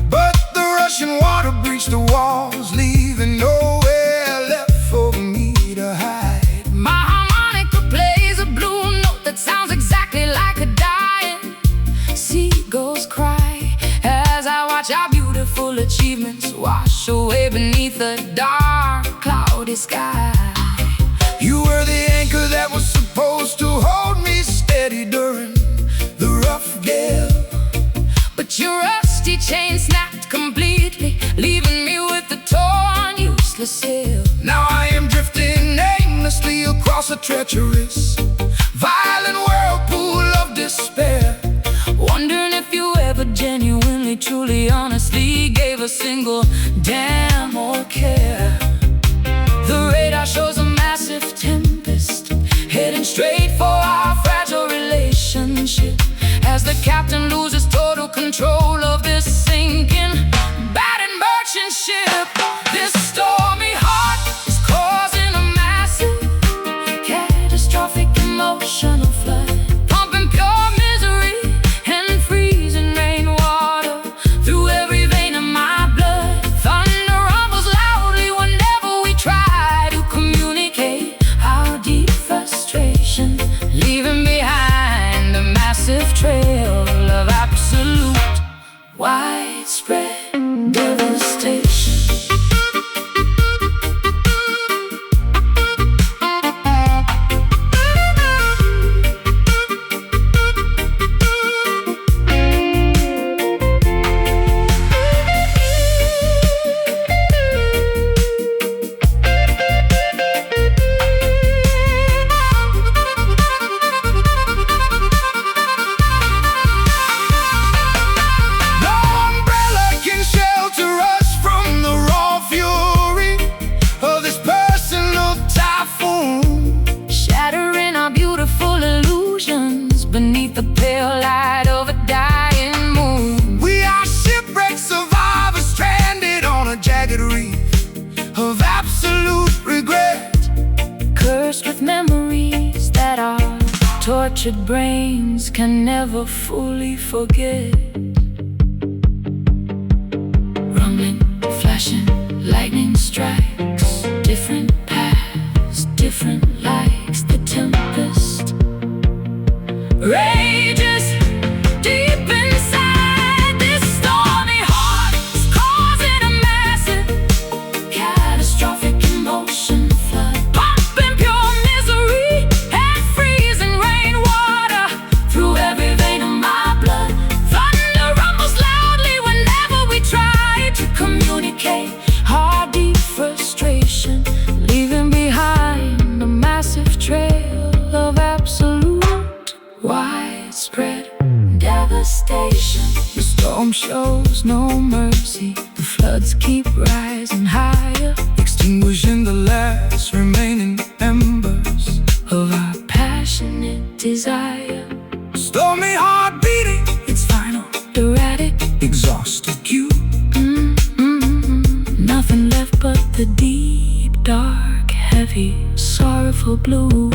but the rushing water breached the walls, leaving nowhere left for me to hide. My harmonica plays a blue note that sounds exactly like a dying seagull's cry, as I watch our beautiful achievements wash away beneath a dark, cloudy sky. You were the anchor that was supposed to hold me steady during the rough gale, but your rusty chain snapped completely, leaving me with a torn, useless sail. now I am drifting aimlessly across a treacherous, violent whirlpool of despair, Wondering if you ever genuinely, truly, honestly gave a single damn or care. The radar shows a massive tempest heading straight for our fragile relationship, as the captain loses total control of this sinking, battered merchant ship. This stormy heart is causing a massive catastrophe. cultured brains can never fully forget. Rumbling, flashing, lightning strikes, different paths, different likes. The tempest rages deep inside this stormy heart, causing a massive, catastrophic emotion flood, pumping pure misery and freezing rainwater through every vein of my blood. Thunder rumbles loudly whenever we try to communicate our deep frustration, leaving behind a massive trail of absolute widespread devastation. The storm shows no mercy, the floods keep rising higher, extinguishing the last remaining embers of our passionate desire. Stormy heart beating, It's final, erratic, exhausted you. nothing left but the deep, dark, heavy, sorrowful blue.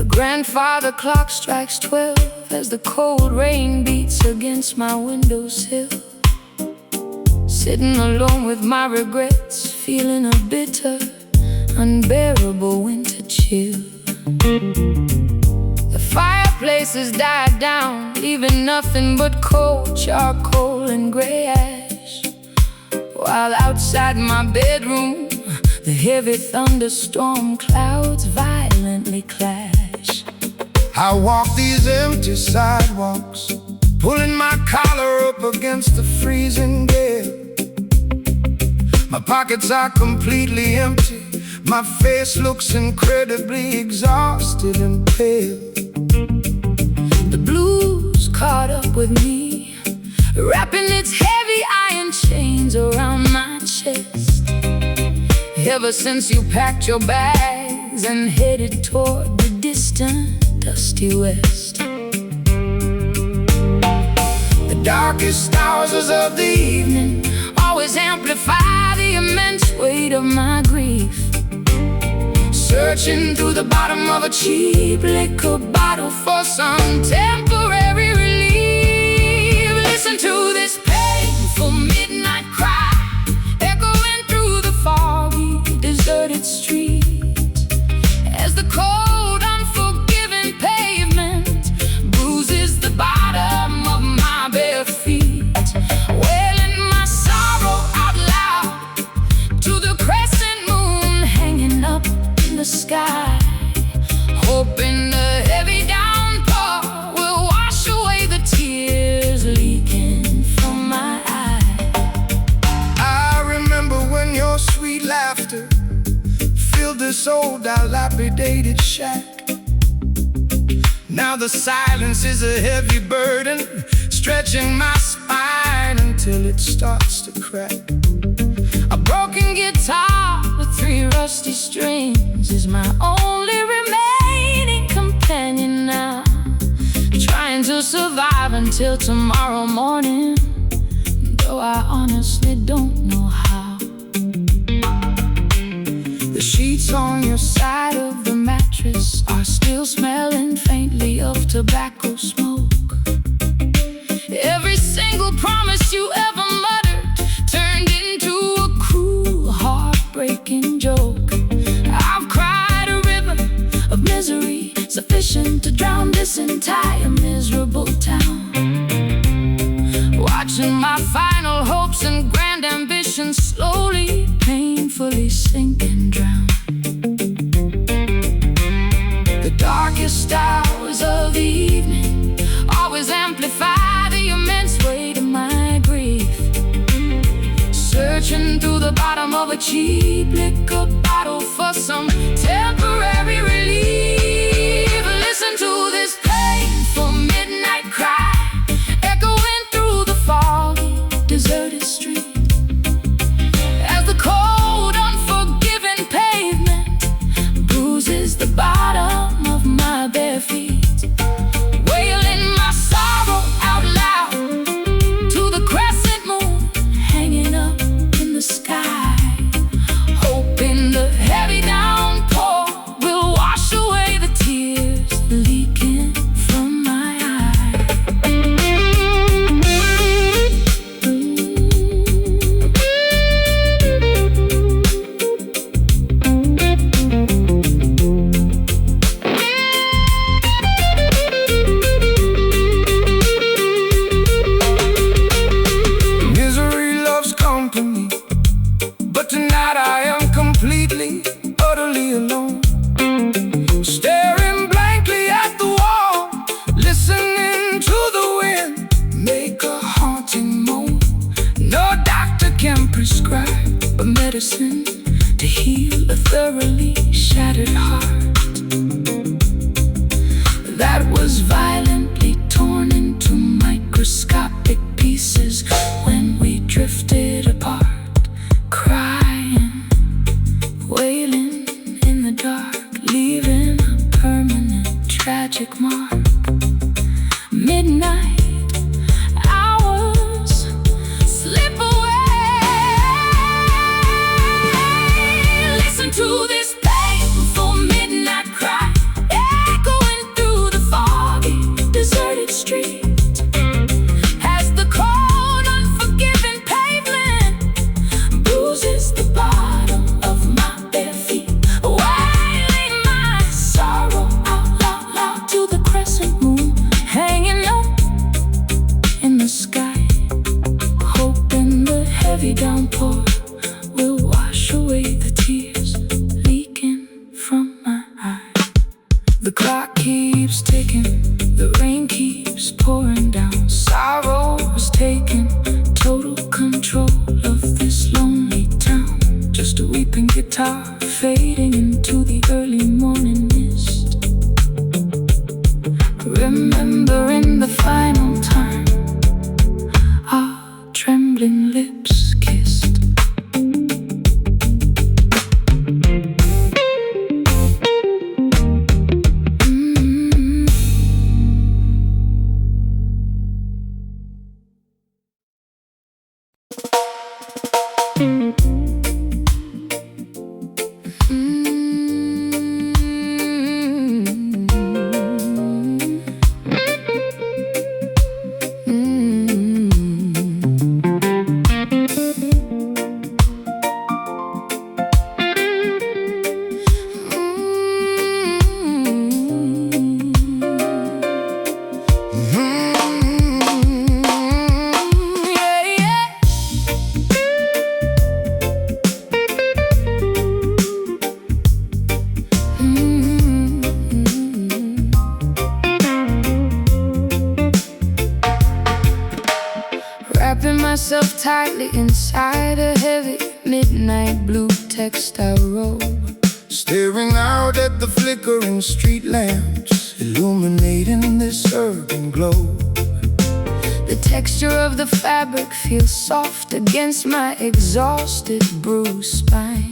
Grandfather clock strikes 12 as the cold rain beats against my windowsill. Sitting alone with my regrets, feeling a bitter, unbearable winter chill. The fireplace has died down, leaving nothing but cold charcoal and gray ash, while outside my bedroom the heavy thunderstorm clouds violently clash. I walk these empty sidewalks, pulling my collar up against the freezing gale. My pockets are completely empty, my face looks incredibly exhausted and pale. The blues caught up with me, wrapping its heavy iron chains around my chest. Ever since you packed your bags and headed toward the distant dusty west. The darkest hours of the evening always amplify the immense weight of my grief. Searching through the bottom of a cheap liquor bottle for some temporary relief. Listen to this painful midnight cry, echoing through the foggy, deserted streets, as the cold, unforgiving pavement bruises the bottom of my bare feet, wailing my sorrow out loud to the crescent moon hanging up in the sky, hoping the heavy downpour will wash away the tears leaking from my eyes. I remember when your sweet laughter filled this old dilapidated shack. Now the silence is a heavy burden, stretching my spine until it starts to crack. A broken guitar with 3 rusty strings is my only remaining companion now, trying to survive until tomorrow morning, though I honestly don't know how. The sheets on your side of the mattress are still smelling faintly of tobacco smoke. Every single promise you ever muttered turned into a cruel, heartbreaking joke. I've cried a river of misery, sufficient to drown this entire miserable town, Watching my final hopes and grand ambitions slowly, painfully sink and drown. The darkest hours of the evening always amplify the immense weight of my grief. Searching through the bottom of a cheap liquor bottle for some temporary relief. Listen to this painful midnight cry echoing through the foggy, deserted street, as the cold, unforgiving pavement bruises the bottom of my bare feet, wailing my sorrow out loud to the crescent moon hanging up in the sky, hoping the heavy downpour will wash away the tears leaking from my eyes. Misery loves company, but tonight I am completely, utterly alone. Staring blankly at the wall, listening to the wind make a haunting moan. No doctor can prescribe a medicine to heal a thoroughly shattered heart that was violently torn into microscopic pieces when we drifted apart, crying, wailing in the dark, leaving a permanent tragic mark. Midnight hours slip away. Listen to this painful midnight cry echoing through the foggy, deserted street, as the cold, unforgiving pavement bruises the bottom of my bare feet, wailing my sorrow out loud to the crescent moon hanging up in the sky, hoping the heavy downpour will wash away the tears leaking from my eyes. The clock keeps ticking, the rain keeps pouring down. Sorrow has taken total control of this lonely town. Just a weeping guitar fading into the early morning mist, remembering the final time our trembling lips kissed. Wrapping myself tightly inside a heavy midnight blue textile robe, Staring out at the flickering street lamps illuminating this urban globe. the texture of the fabric feels soft against my exhausted, bruised spine,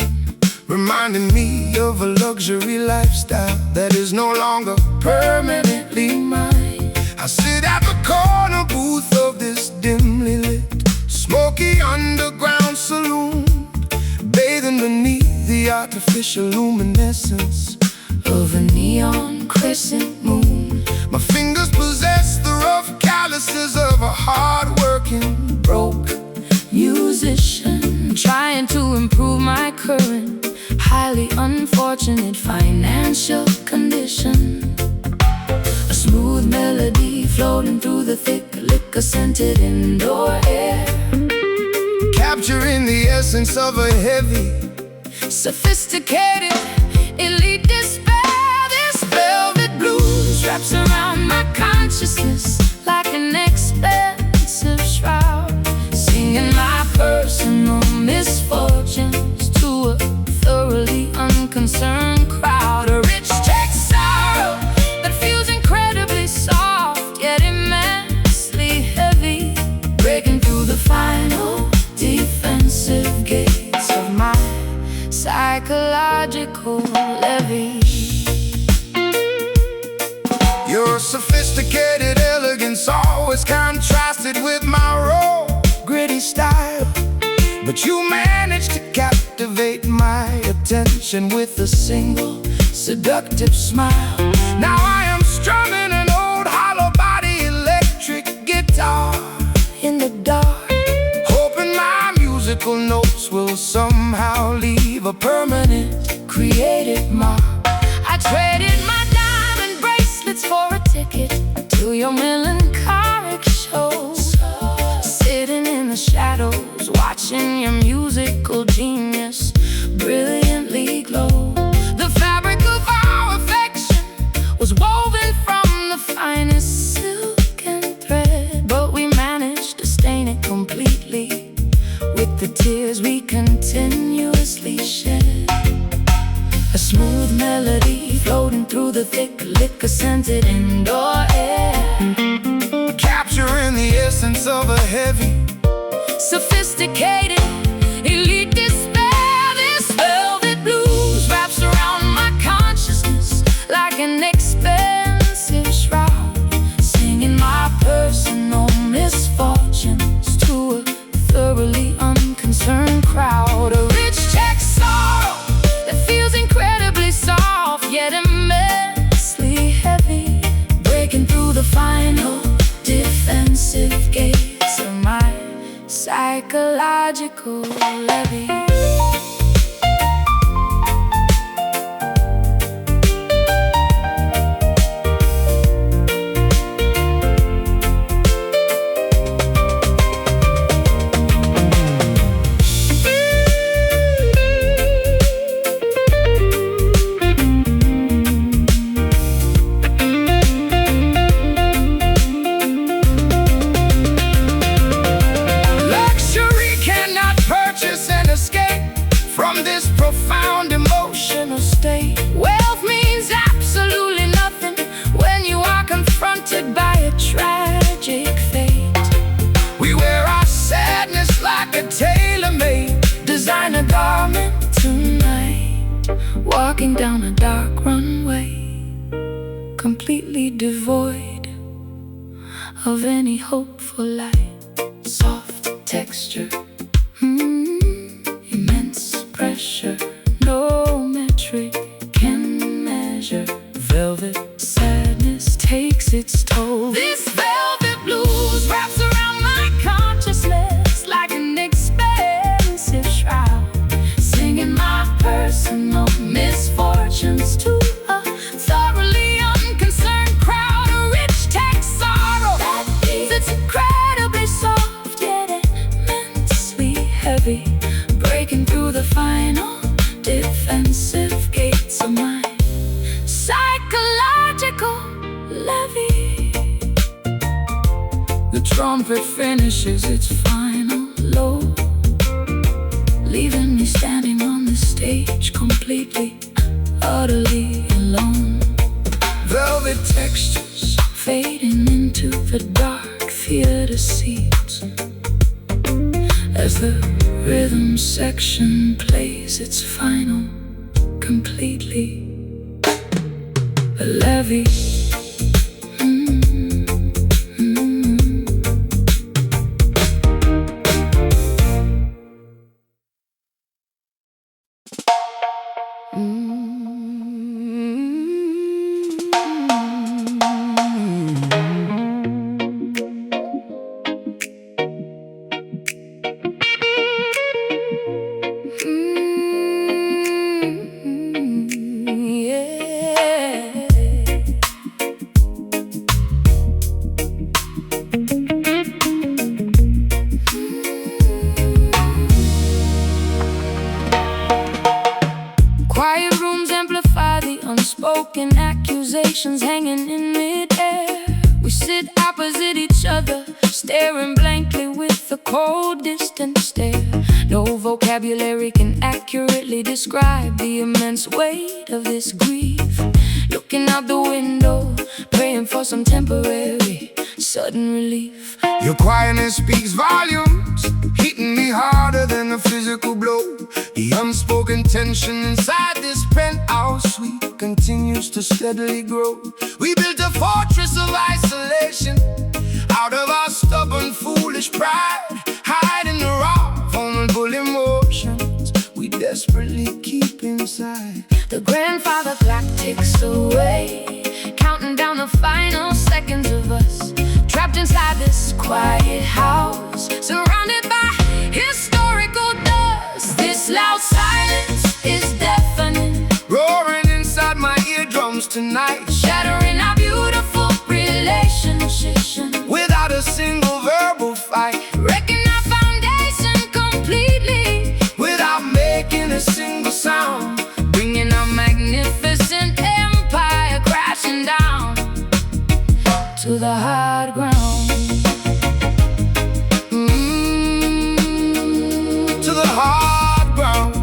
Reminding me of a luxury lifestyle that is no longer permanently mine. I sit at the corner booth of this dimly lit, smoky underground saloon, bathing beneath the artificial luminescence of a neon crescent moon. My fingers possess the rough calluses of a hard-working, Broke musician, trying to improve my current, highly unfortunate financial condition. A smooth melody floating through the thick liquor liquor-scented indoor air, capturing the essence of a heavy, sophisticated, elite despair. This velvet blues wraps around my consciousness like an expensive shroud, singing my personal misfortunes to a thoroughly unconcerned crowd. A rich text sorrow that feels incredibly soft yet immensely heavy, breaking through the final defensive gates of my psychological levee. Your sophisticated elegance always contrasted with my raw, gritty style, but you managed to captivate my attention with a single seductive smile. Now I am strumming an old hollow body electric guitar In the dark, hoping my musical notes will somehow leave a permanent creative mark. I traded my diamond bracelets for a ticket to your melancholic show, sitting in the shadows, watching your musical genius brilliantly glow. The fabric of our affection was woven from the finest silk and thread, but we managed to stain it completely with the tears we continuously shed. A smooth melody floating through the thick liquor-scented indoor air, capturing the essence of a heavy, sophisticated, elite despair. This velvet blues wraps around my consciousness like an expensive shroud, singing my personal misfortunes to a thoroughly unconcerned crowd. A rich text sorrow that feels incredibly soft yet immensely heavy, breaking through the final defensive gates of my psychological levee. Profound emotional state. Wealth means absolutely nothing when you are confronted by a tragic fate. We wear our sadness like a tailor-made designer garment tonight, walking down a dark runway, completely devoid of any hope for light. Soft texture, immense pressure, no metric can measure. Velvet sadness takes its toll. This velvet blues wraps around my consciousness like an expensive shroud, singing my personal misfortunes to a thoroughly unconcerned crowd. A rich text sorrow that's incredibly soft yet immensely heavy, breaking through the final defensive gates of my psychological levee. The trumpet finishes its final low, leaving me standing on the stage completely, utterly alone. velvet textures fading into the dark theater seats as the rhythm section plays its final, completely a levee. rooms amplify the unspoken accusations hanging in midair. We sit opposite each other, staring blankly with a cold, distant stare. No vocabulary can accurately describe the immense weight of this grief. Looking out the window, praying for some temporary, sudden relief. Your quietness speaks volumes, hitting me harder than a physical blow. The unspoken tension inside this penthouse suite continues to steadily grow. We built a fortress of isolation out of our stubborn, foolish pride, hiding the raw, vulnerable emotions we desperately keep inside. The grandfather clock ticks away, counting down the final seconds of us, trapped inside this quiet house, surrounded by historical dust. This loud silence is deafening, roaring inside my eardrums tonight, shattering our beautiful relationship without a single verbal fight, wrecking our foundation completely, without making a single sound, bringing our magnificent empire crashing down to the hard ground. To the hard ground.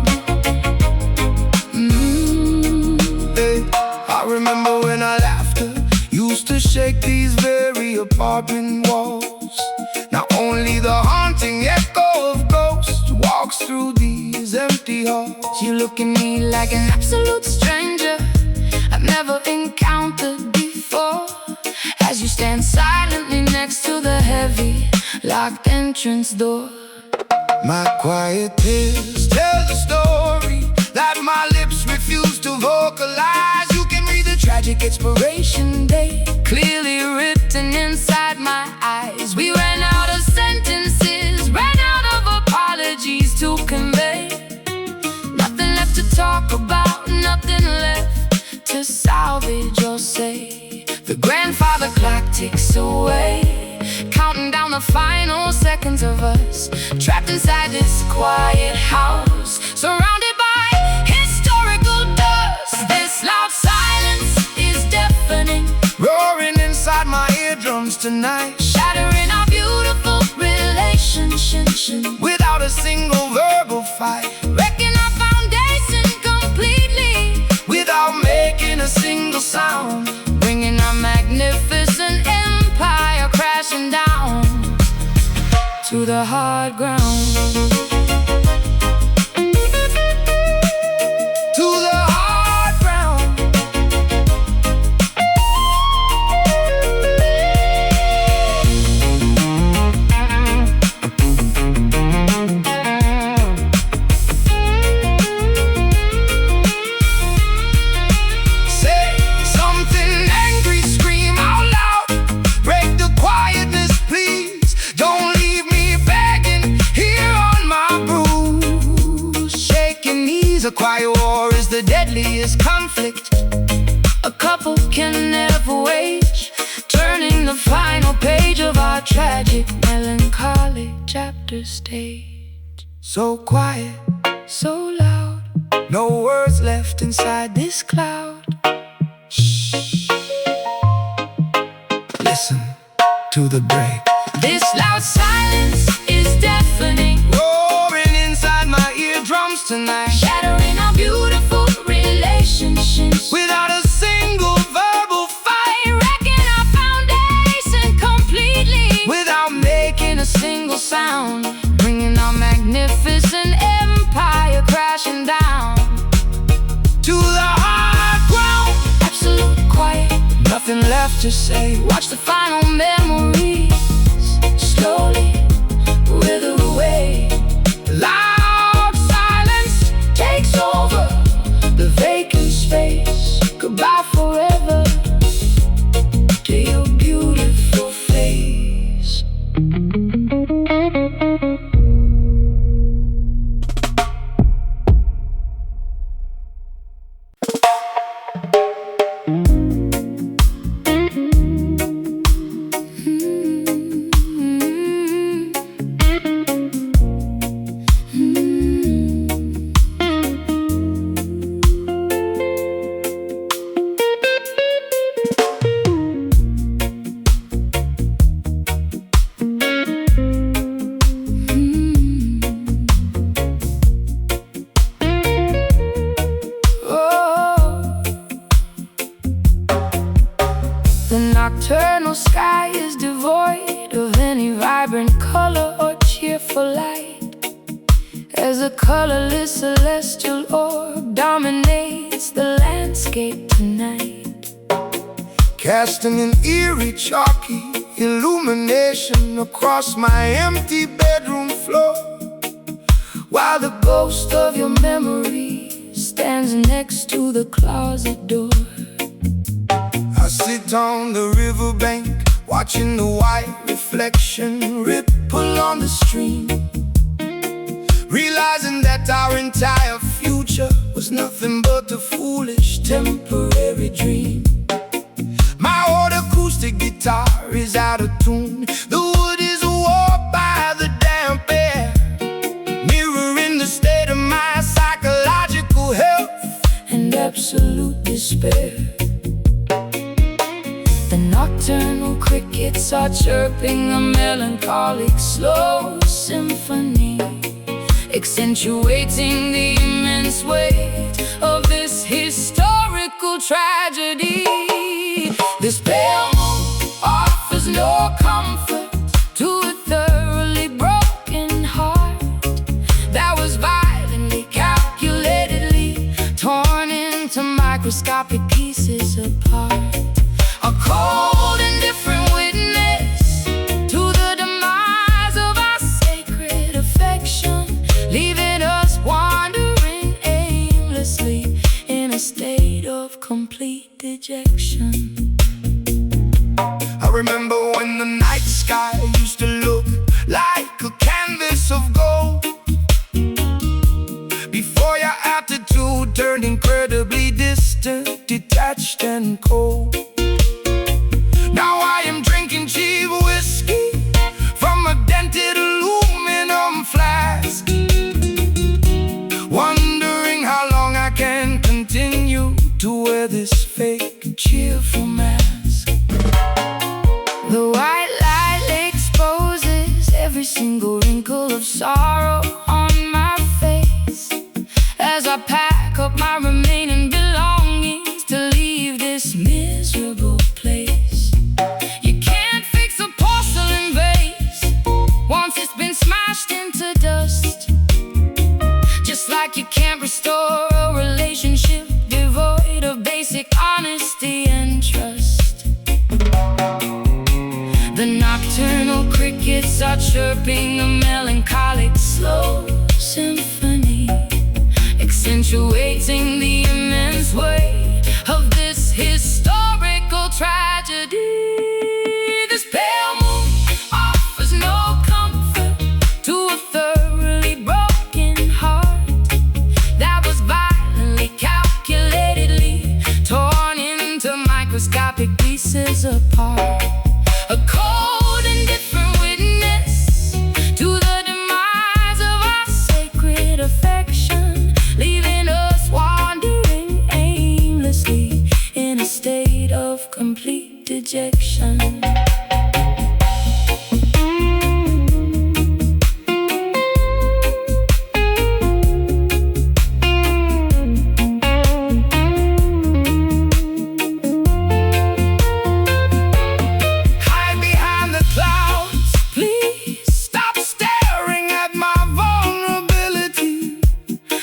Hey, I remember when our laughter used to shake these very apartment walls. Now only the haunting echo of ghosts walks through these empty halls. You look at me like an absolute stranger I've never encountered before, as you stand silently next to the heavy, locked entrance door. My quiet tears tell the story that my lips refuse to vocalize. You can read the tragic expiration date Clearly written inside my eyes. We ran out of sentences, ran out of apologies to convey. Nothing left to talk about, nothing left to salvage or say. The grandfather clock ticks away, counting down the final seconds of us, trapped inside this quiet house, surrounded by historical dust. This loud silence is deafening, roaring inside my eardrums tonight, shattering our beautiful relationship without a single verbal fight, wrecking our foundation completely, without making a single sound, bringing our magnificent empire crashing down to the hard ground. to the hard ground. Say something angry, scream out loud, break the quietness, please. Don't leave me begging here on my bruise. Shaking knees, a quiet war is the deadliest conflict A couple can never wage, turning the final page of our tragic, melancholy chapter stage. so quiet, So loud, no words left inside this cloud. Shh. Listen to the break, This loud silence is deafening, roaring inside my eardrums tonight, shattering our beautiful relationships without a single verbal fight, wrecking our foundation completely, without making a single sound, bringing our magnificent empire crashing down to the hard ground. absolute quiet. Nothing left to say. Watch the final memories slowly wither away. Loud silence Takes over the vacant space. Goodbye forever to your beautiful face. nocturnal sky is devoid of any vibrant color or cheerful light, as a colorless celestial orb dominates the landscape tonight, casting an eerie, chalky illumination across my empty bedroom floor, while the ghost of your memory stands next to the closet door. I sit on the riverbank, watching the white reflection ripple on the stream, realizing that our entire future was nothing but a foolish temporary dream. My old acoustic guitar is out of tune, the wood is warped by the damp air, mirroring the state of my psychological health and absolute despair. The nocturnal crickets are chirping a melancholic slow symphony, accentuating the immense weight of this historical tragedy. This pale moon offers no comfort to a thoroughly broken heart that was violently, calculatedly torn into microscopic pieces apart. A cold, indifferent witness to the demise of our sacred affection, leaving us wandering aimlessly in a state of complete dejection. I remember when the night sky used to look like a canvas of gold, before your attitude turned incredibly distant, detached and cold. Now I am drinking cheap whiskey from a dented aluminum flask, wondering how long I can continue to wear this fake cheerful mask. The white light exposes every single wrinkle of sorrow on my face, as I pack up my remaining belongings to leave this miserable place. You can't fix a porcelain vase once it's been smashed into dust, just like you can't restore a relationship devoid of basic honesty and trust. The nocturnal crickets are chirping a melancholic slow symphony, accentuating the immense weight of this historical tragedy. This pale moon offers no comfort to a thoroughly broken heart that was violently, calculatedly torn into microscopic pieces apart. A cold, indifferent witness to the demise of our sacred affection, leaving us wandering aimlessly in a state of complete dejection.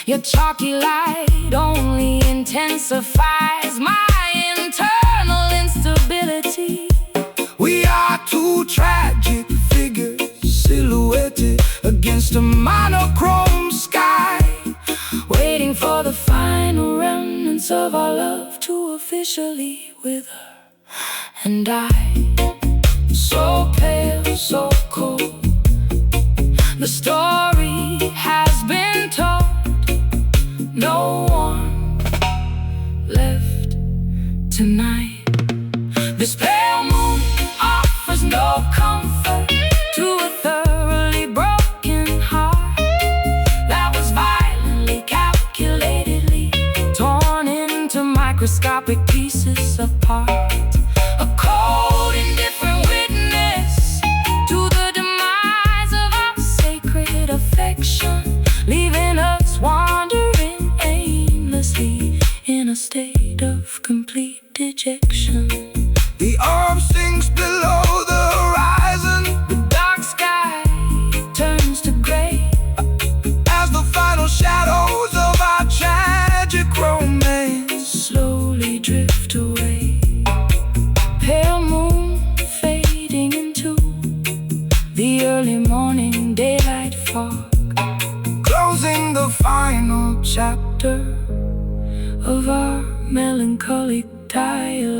Your chalky light only intensifies my internal instability. We are two tragic figures silhouetted against a monochrome sky, waiting for the final remnants of our love to officially wither. And I, so pale, so cold, the story has been told. No one left tonight. This pale moon offers no comfort to a thoroughly broken heart that was violently, calculatedly torn into microscopic pieces apart. A cold, indifferent witness to the demise of our sacred affection, leaving us wandering aimlessly in a state of complete dejection. The orb sinks below the horizon. The dark sky turns to gray As the final shadows of our tragic romance slowly drift away. Pale moon fading into the early morning daylight fog, closing the final chapter of our melancholic dialogue.